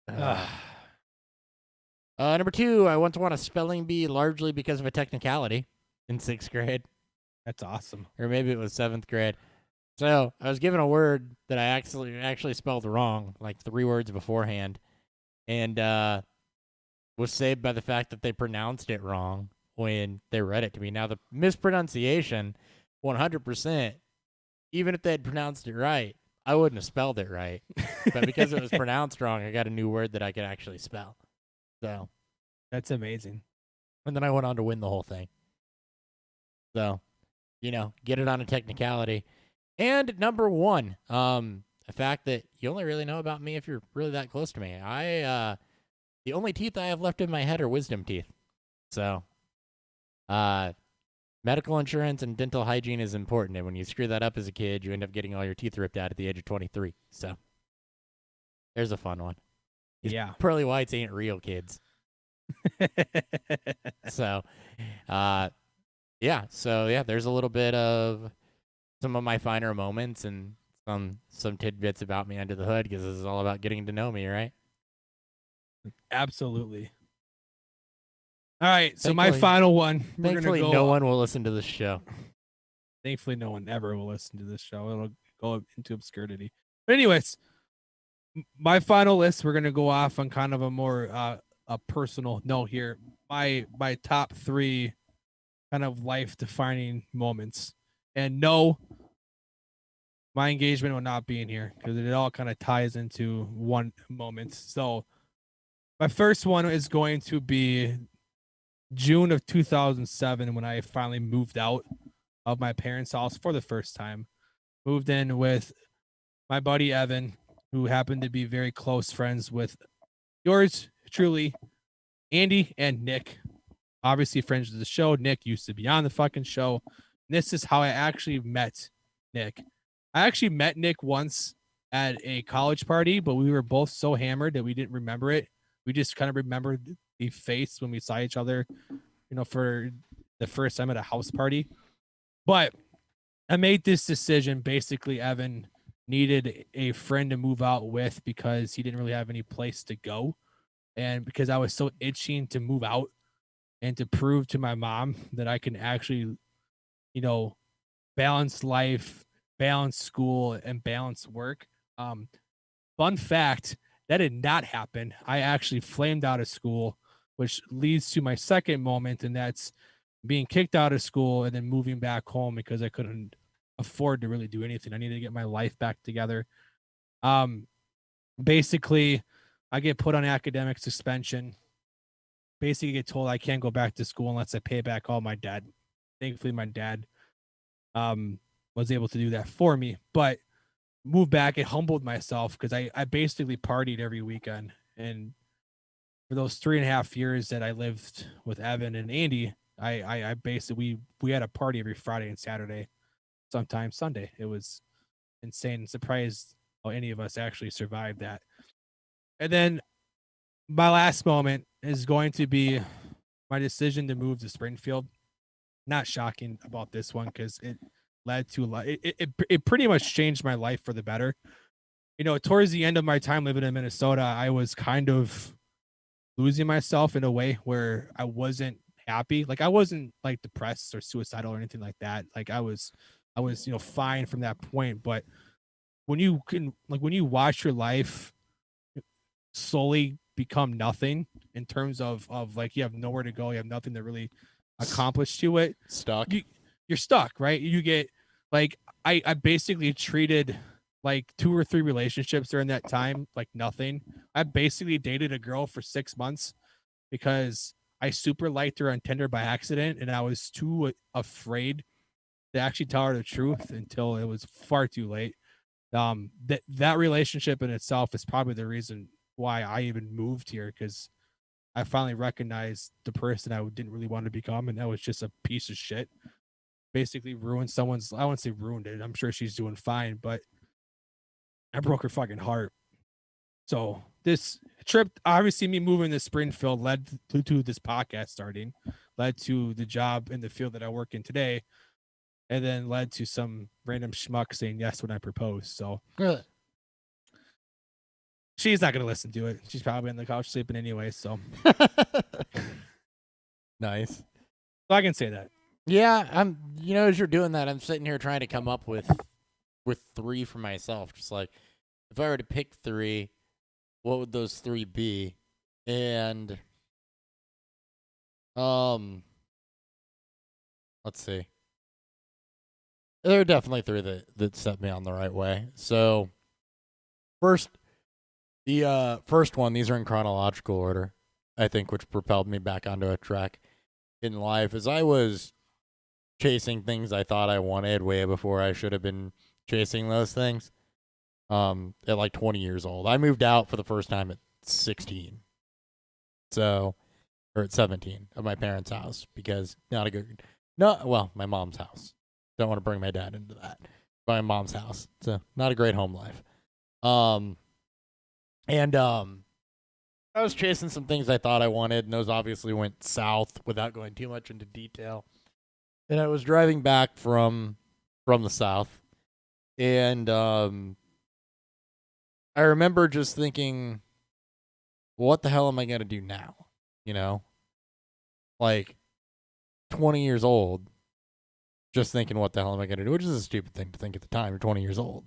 Number 2, I once won a spelling bee largely because of a technicality in 6th grade. That's awesome. Or maybe it was 7th grade. So I was given a word that I actually spelled wrong, 3 words beforehand. And was saved by the fact that they pronounced it wrong when they read it to me. Now, the mispronunciation, 100%, even if they had pronounced it right, I wouldn't have spelled it right. But because it was pronounced wrong, I got a new word that I could actually spell. So That's amazing. and then I went on to win the whole thing. So, get it on a technicality. And number one, a fact that you only really know about me if you're really that close to me. The only teeth I have left in my head are wisdom teeth. So, medical insurance and dental hygiene is important. And when you screw that up as a kid, you end up getting all your teeth ripped out at the age of 23. So, there's a fun one. These Yeah. pearly whites ain't real, kids. So, there's a little bit of some of my finer moments and some tidbits about me under the hood, because this is all about getting to know me, right? Absolutely. All right, so my Thankfully- final one. We're gonna Thankfully, go. no one will listen to this show. Thankfully, no one ever will listen to this show. It'll go into obscurity. But anyways, my final list. We're gonna go off on kind of a more a personal note here. My top 3 kind of life defining moments. And no, my engagement will not be in here because it all kind of ties into one moment. So my first one is going to be June of 2007 when I finally moved out of my parents' house for the first time. Moved in with my buddy Evan, who happened to be very close friends with yours truly, Andy and Nick. Obviously friends of the show. Nick used to be on the fucking show. And this is how I actually met Nick. I actually met Nick once at a college party, but we were both so hammered that we didn't remember it. We just kind of remembered the face when we saw each other, for the first time at a house party. But I made this decision. Basically, Evan needed a friend to move out with because he didn't really have any place to go. And because I was so itching to move out and to prove to my mom that I can actually, balance life, balance school, and balance work. Fun fact, that did not happen. I actually flamed out of school, which leads to my second moment, and that's being kicked out of school and then moving back home because I couldn't afford to really do anything. I needed to get my life back together. Basically, I get put on academic suspension. Basically, get told I can't go back to school unless I pay back all my debt. Thankfully, my dad was able to do that for me. But moved back, it humbled myself because I basically partied every weekend. And for those 3.5 years that I lived with Evan and Andy, I basically we had a party every Friday and Saturday, sometimes Sunday. It was insane. Surprised how any of us actually survived that. And then my last moment is going to be my decision to move to Springfield. Not shocking about this one because it led to it pretty much changed my life for the better. Towards the end of my time living in Minnesota, I was kind of losing myself in a way where I wasn't happy. Like I wasn't like depressed or suicidal or anything like that. Like I was fine from that point. But when you watch your life slowly become nothing in terms of like you have nowhere to go, you have nothing to really accomplish to it. Stuck. You're stuck, right? You get like I basically treated like 2 or 3 relationships during that time like nothing. I basically dated a girl for 6 months because I super liked her on Tinder by accident, and I was too afraid to actually tell her the truth until it was far too late. That relationship in itself is probably the reason why I even moved here, because I finally recognized the person I didn't really want to become, and that was just a piece of shit. Basically ruined someone's, I wouldn't say ruined it. I'm sure she's doing fine, but I broke her fucking heart. So this trip, obviously me moving to Springfield led to this podcast starting, led to the job in the field that I work in today, and then led to some random schmuck saying yes when I proposed. So Really? she's not going to listen to it. She's probably on the couch sleeping anyway. So Nice. so I can say that. Yeah, as you're doing that, I'm sitting here trying to come up with 3 for myself. Just like, if I were to pick 3, what would those 3 be? And Let's see. There are definitely three that set me on the right way. So, first, the first one, these are in chronological order, I think, which propelled me back onto a track in life, as I was chasing things I thought I wanted way before I should have been chasing those things. At like 20 years old. I moved out for the first time at 16. So, or at 17 of my parents' house because my mom's house. Don't want to bring my dad into that. My mom's house. So, not a great home life. I was chasing some things I thought I wanted, and those obviously went south without going too much into detail. And I was driving back from the south, and I remember just thinking, what the hell am I going to do now? You know? Like, 20 years old, just thinking, what the hell am I going to do? Which is a stupid thing to think at the time. You're 20 years old.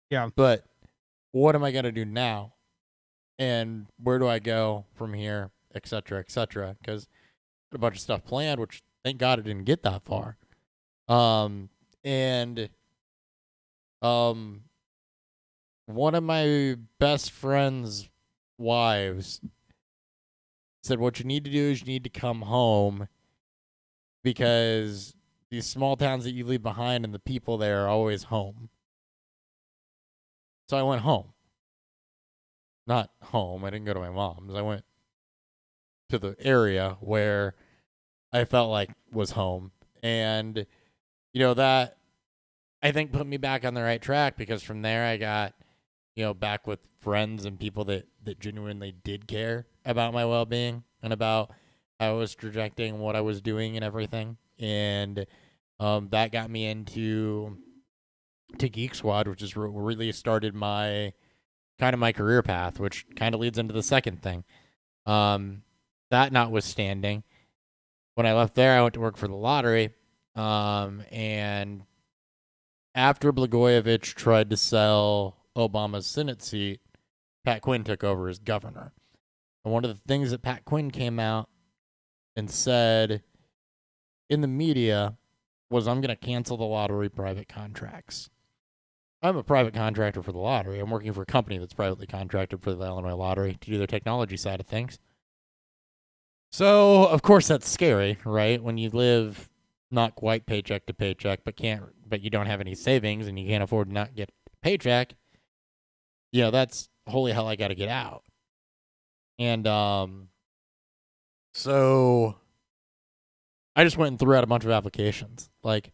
Yeah. But what am I going to do now? And where do I go from here, et cetera, et cetera? Because I had a bunch of stuff planned, which thank God it didn't get that far. One of my best friend's wives said, what you need to do is you need to come home because these small towns that you leave behind and the people there are always home. So I went home. Not home. I didn't go to my mom's. I went to the area where I felt like was home. And, that I think put me back on the right track because from there I got, back with friends and people that genuinely did care about my well-being and about how I was projecting what I was doing and everything. And that got me into Geek Squad, which is really started my career path, which kind of leads into the second thing. That notwithstanding, when I left there, I went to work for the lottery. And after Blagojevich tried to sell Obama's Senate seat, Pat Quinn took over as governor. And one of the things that Pat Quinn came out and said in the media was, I'm going to cancel the lottery private contracts. I'm a private contractor for the lottery. I'm working for a company that's privately contracted for the Illinois Lottery to do their technology side of things. So, of course, that's scary, right? When you live not quite paycheck to paycheck, but you don't have any savings and you can't afford to not get a paycheck. That's holy hell. I got to get out. And so I just went and threw out a bunch of applications. Like,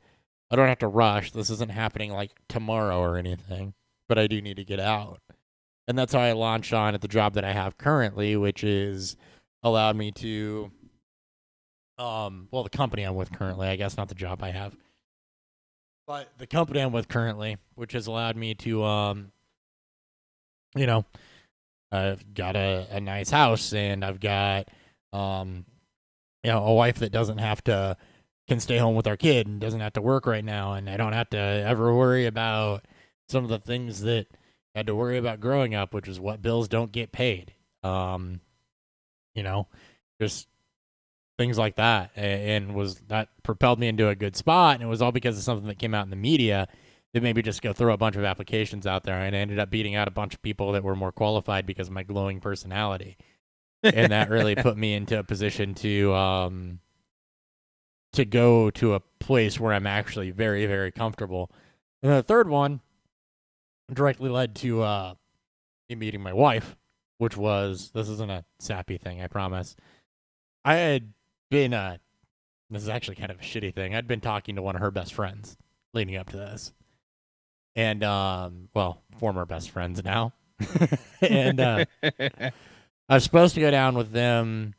I don't have to rush. This isn't happening like tomorrow or anything, but I do need to get out. And that's how I launched on at the job that I have currently, which is allowed me to, the company I'm with currently, I guess, not the job I have, but the company I'm with currently, which has allowed me to, I've got a nice house and I've got, a wife that can stay home with our kid and doesn't have to work right now. And I don't have to ever worry about some of the things that I had to worry about growing up, which is what bills don't get paid. Just things like that. And that propelled me into a good spot. And it was all because of something that came out in the media that made me just go throw a bunch of applications out there. And I ended up beating out a bunch of people that were more qualified because of my glowing personality. And that really put me into a position to go to a place where I'm actually very, very comfortable. And the third one directly led to me meeting my wife, which was, this isn't a sappy thing, I promise. I had been, this is actually kind of a shitty thing. I'd been talking to one of her best friends leading up to this. And, former best friends now. And I was supposed to go down with them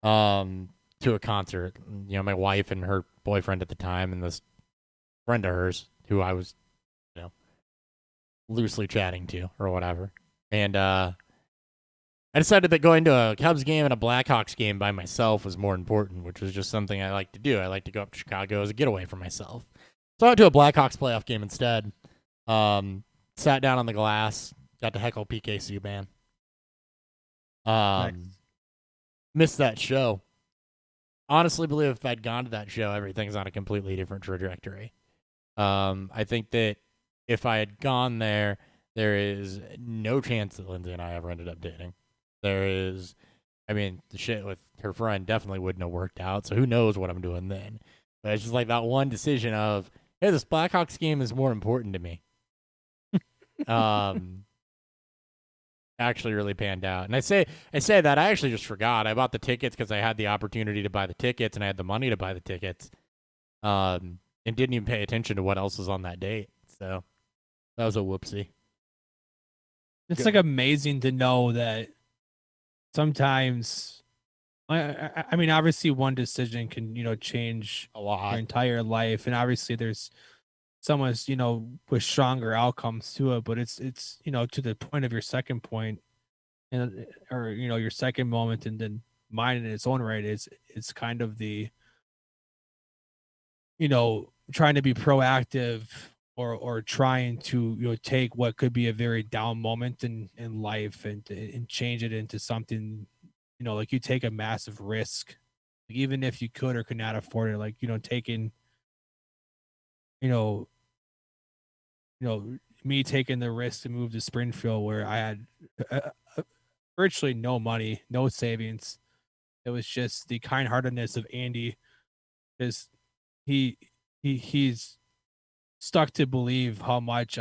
to a concert. My wife and her boyfriend at the time and this friend of hers who I was, loosely chatting to or whatever. And I decided that going to a Cubs game and a Blackhawks game by myself was more important, which was just something I like to do. I like to go up to Chicago as a getaway for myself. So I went to a Blackhawks playoff game instead. Sat down on the glass, got to heckle PK Subban. Nice. Missed that show. honestly believe if I'd gone to that show, everything's on a completely different trajectory. I think that if I had gone there, there is no chance that Lindsay and I ever ended up dating. There is, I mean, the shit with her friend definitely wouldn't have worked out, so who knows what I'm doing then. But it's just like that one decision of, hey, this Blackhawks game is more important to me. Actually really panned out. And I say that I actually just forgot. I bought the tickets because I had the opportunity to buy the tickets and I had the money to buy the tickets. And didn't even pay attention to what else was on that date. So that was a whoopsie. It's like amazing to know that sometimes, I mean, obviously one decision can, change A lot. your entire life. And obviously there's someone's, with stronger outcomes to it, but it's, to the point of your second point and, or, your second moment. And then mine in its own right it's kind of the, trying to be proactive or trying to take what could be a very down moment in life and change it into something, like you take a massive risk, even if you could or could not afford it, like taking me taking the risk to move to Springfield where I had virtually no money, no savings. It was just the kind-heartedness of Andy, because he's stuck to believe how much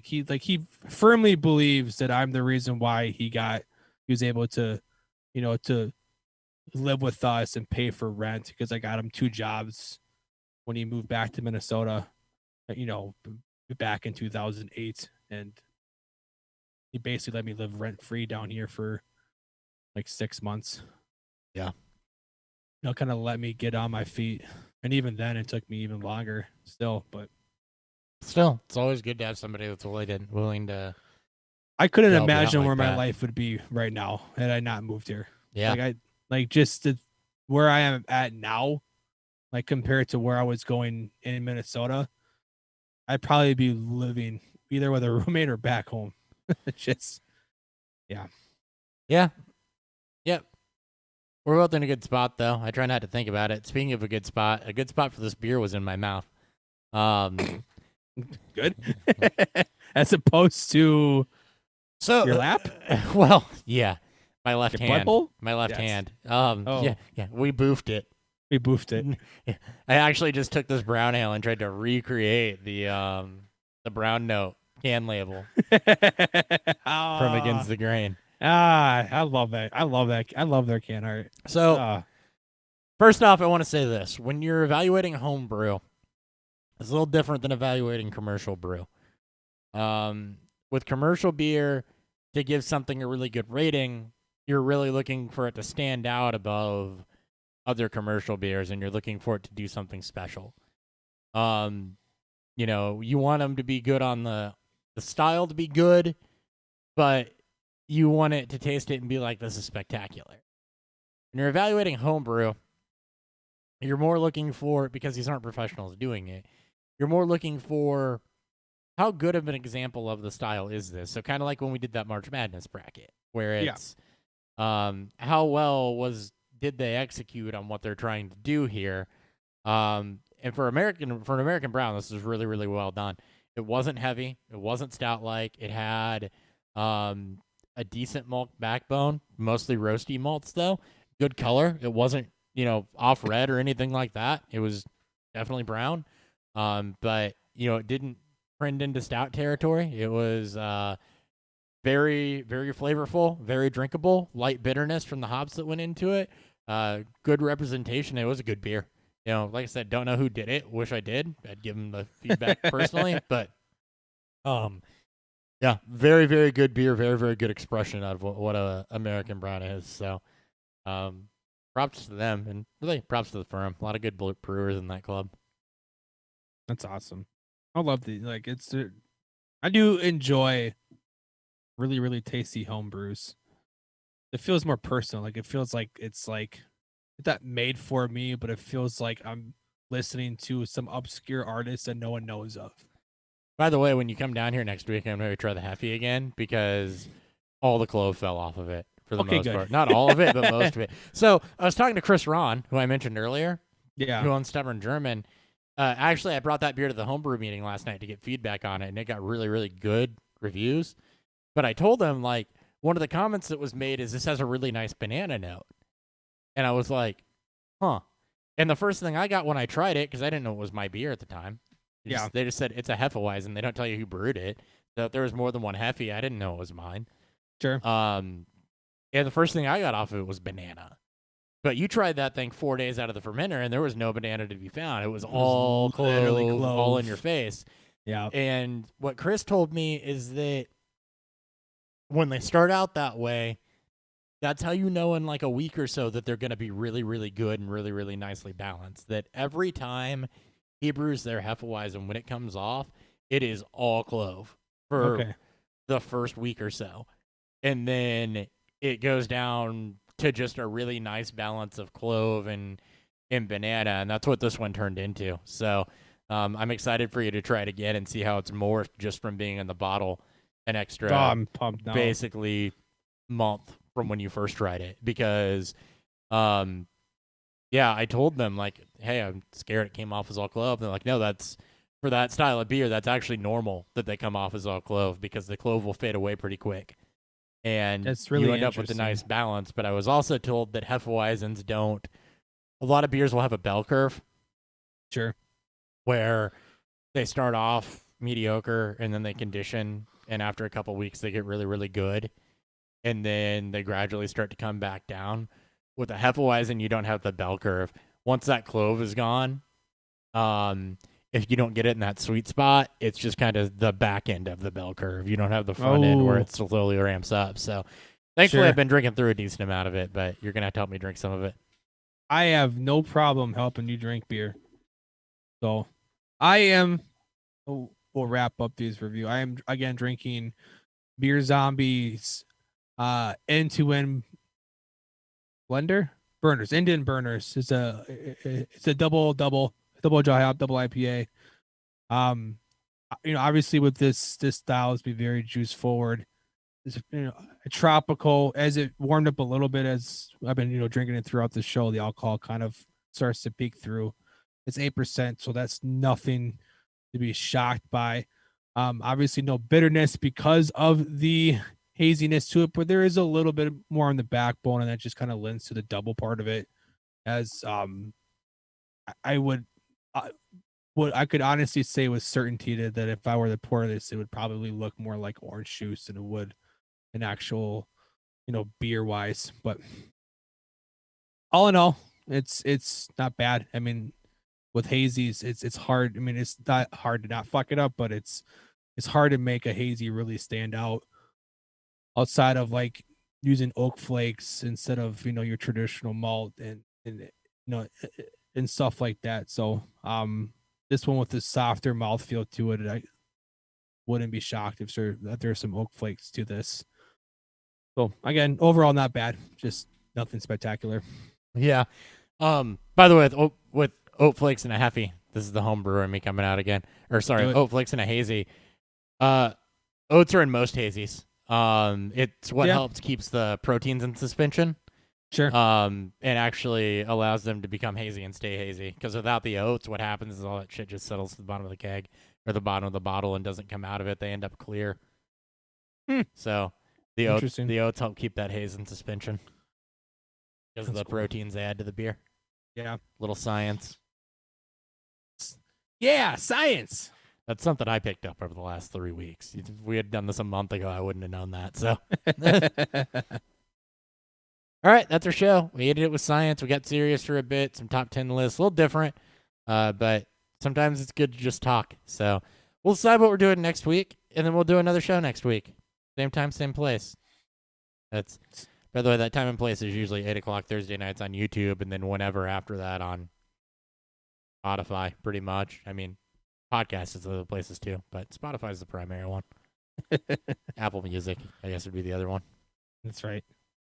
he firmly believes that I'm the reason why he was able to to live with us and pay for rent, because I got him 2 jobs when he moved back to Minnesota, back in 2008, and he basically let me live rent free down here for like 6 months. Yeah. Kind of let me get on my feet. And even then it took me even longer still, but still, it's always good to have somebody that's willing to. I couldn't delve out imagine like where my that. life would be right now had I not moved here. Yeah. Where I am at now, like compared to where I was going in Minnesota, I'd probably be living either with a roommate or back home. Just, yeah. Yeah. Yep. We're both in a good spot, though. I try not to think about it. Speaking of a good spot for this beer was in my mouth. Good. As opposed to So your lap? Well, yeah. My left Your hand. butthole? My left Yes. hand. Oh. Yeah. We boofed it. We boofed it. I actually just took this brown ale and tried to recreate the brown note can label from Against the Grain. I love that. I love that. I love their can art. So, first off, I want to say this. When you're evaluating home brew, it's a little different than evaluating commercial brew. With commercial beer, to give something a really good rating, you're really looking for it to stand out above other commercial beers, and you're looking for it to do something special. You want them to be good on the style to be good, but you want it to taste it and be like, this is spectacular. When you're evaluating homebrew, you're more looking for, because these aren't professionals doing it, you're more looking for how good of an example of the style is this. So kind of like when we did that March Madness bracket, where it's how well did they execute on what they're trying to do here. And for an American brown, this is really, really well done. It wasn't heavy. It wasn't stout-like. It had a decent malt backbone, mostly roasty malts, though. Good color. It wasn't, off red or anything like that. It was definitely brown. But, it didn't trend into stout territory. It was very, very flavorful, very drinkable, light bitterness from the hops that went into it. Good representation. It was a good beer. Like I said, don't know who did it. Wish I did. I'd give them the feedback personally. But, yeah, very, very good beer. Very, very good expression of what a American brown is. So, props to them, and really props to the firm. A lot of good brewers in that club. That's awesome. I love I do enjoy really, really tasty home brews. It feels more personal. Like it feels like it's not made for me, but it feels like I'm listening to some obscure artist that no one knows of. By the way, when you come down here next week, I'm going to try the Heffy again because all the clove fell off of it for the Okay, most good. part. Not all of it, but most of it. So I was talking to Chris Ron, who I mentioned earlier, Yeah. who owns Stubborn German. Actually, I brought that beer to the homebrew meeting last night to get feedback on it, and it got really, really good reviews. But I told them, like, one of the comments that was made is this has a really nice banana note. And I was like, huh. And the first thing I got when I tried it, because I didn't know it was my beer at the time, they just said it's a Hefeweizen. They don't tell you who brewed it. So if there was more than one Heffy, I didn't know it was mine. Sure. And the first thing I got off of it was banana. But you tried that thing 4 days out of the fermenter, and there was no banana to be found. It was all literally clove, clove. all in your face. Yeah. And what Chris told me is that when they start out that way, that's how you know in like a week or so that they're going to be really, really good and really, really nicely balanced. That every time he brews their Hefeweizen, when it comes off, it is all clove for the first week or so. And then it goes down to just a really nice balance of clove and banana, and that's what this one turned into. So I'm excited for you to try it again and see how it's morphed just from being in the bottle an extra I'm pumped now. basically month from when you first tried it. Because yeah, I told them, like, hey, I'm scared it came off as all clove. And they're like, no, that's for that style of beer, that's actually normal that they come off as all clove because the clove will fade away pretty quick. And That's really you end up with a nice balance. But I was also told that Hefeweizens don't. A lot of beers will have a bell curve. Sure. Where they start off mediocre and then they condition, and after a couple weeks they get really, really good, and then they gradually start to come back down. With a Hefeweizen, you don't have the bell curve. Once that clove is gone, if you don't get it in that sweet spot, it's just kind of the back end of the bell curve. You don't have the front end where it slowly ramps up. So thankfully I've been drinking through a decent amount of it, but you're going to have to help me drink some of it. I have no problem helping you drink beer. So I am, we'll wrap up these review. I am, again, drinking Beer Zombies end-to-end blender burners, Indian burners. It's a double dry hop, double IPA. Obviously with this style is be very juice forward. It's a tropical. As it warmed up a little bit, as I've been drinking it throughout the show, the alcohol kind of starts to peek through. It's 8%, so that's nothing to be shocked by. Obviously no bitterness because of the haziness to it, but there is a little bit more on the backbone, and that just kind of lends to the double part of it. As what I could honestly say with certainty that if I were to pour this, it would probably look more like orange juice than it would an actual, beer wise. But all in all, it's not bad. I mean, with hazies, it's hard. I mean, it's not hard to not fuck it up, but it's hard to make a hazy really stand out outside of like using oak flakes instead of your traditional malt and stuff like that. So this one with the softer mouthfeel to it, I wouldn't be shocked if there's some oak flakes to this. So again, overall not bad, just nothing spectacular. Yeah. By the way, with oat flakes and a Heffy, this is the home brewer in me coming out again. Or sorry, oat flakes and a hazy. Oats are in most hazies. It's what helps keeps the proteins in suspension. Sure. And actually allows them to become hazy and stay hazy. Because without the oats, what happens is all that shit just settles to the bottom of the keg or the bottom of the bottle and doesn't come out of it. They end up clear. So the oats help keep that haze in suspension because of the proteins they add to the beer. Yeah. Little science. Yeah, science. That's something I picked up over the last 3 weeks. If we had done this a month ago, I wouldn't have known that. So. All right, that's our show. We ended it with science. We got serious for a bit. Some top 10 lists, a little different, but sometimes it's good to just talk. So we'll decide what we're doing next week, and then we'll do another show next week. Same time, same place. That's, by the way, that time and place is usually 8 o'clock Thursday nights on YouTube, and then whenever after that on Spotify, pretty much. I mean, podcasts is other places too, but Spotify is the primary one. Apple Music, I guess, would be the other one. That's right.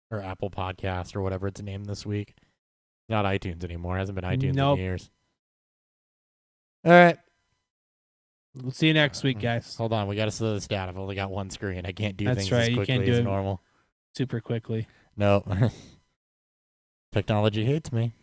Or Apple Podcast or whatever it's named this week. Not iTunes anymore. It hasn't been iTunes in years. All right. We'll see you next week, guys. Hold on. We got to slow this down. I've only got one screen. I can't do That's things right. as quickly as normal. super quickly. No. Technology hates me.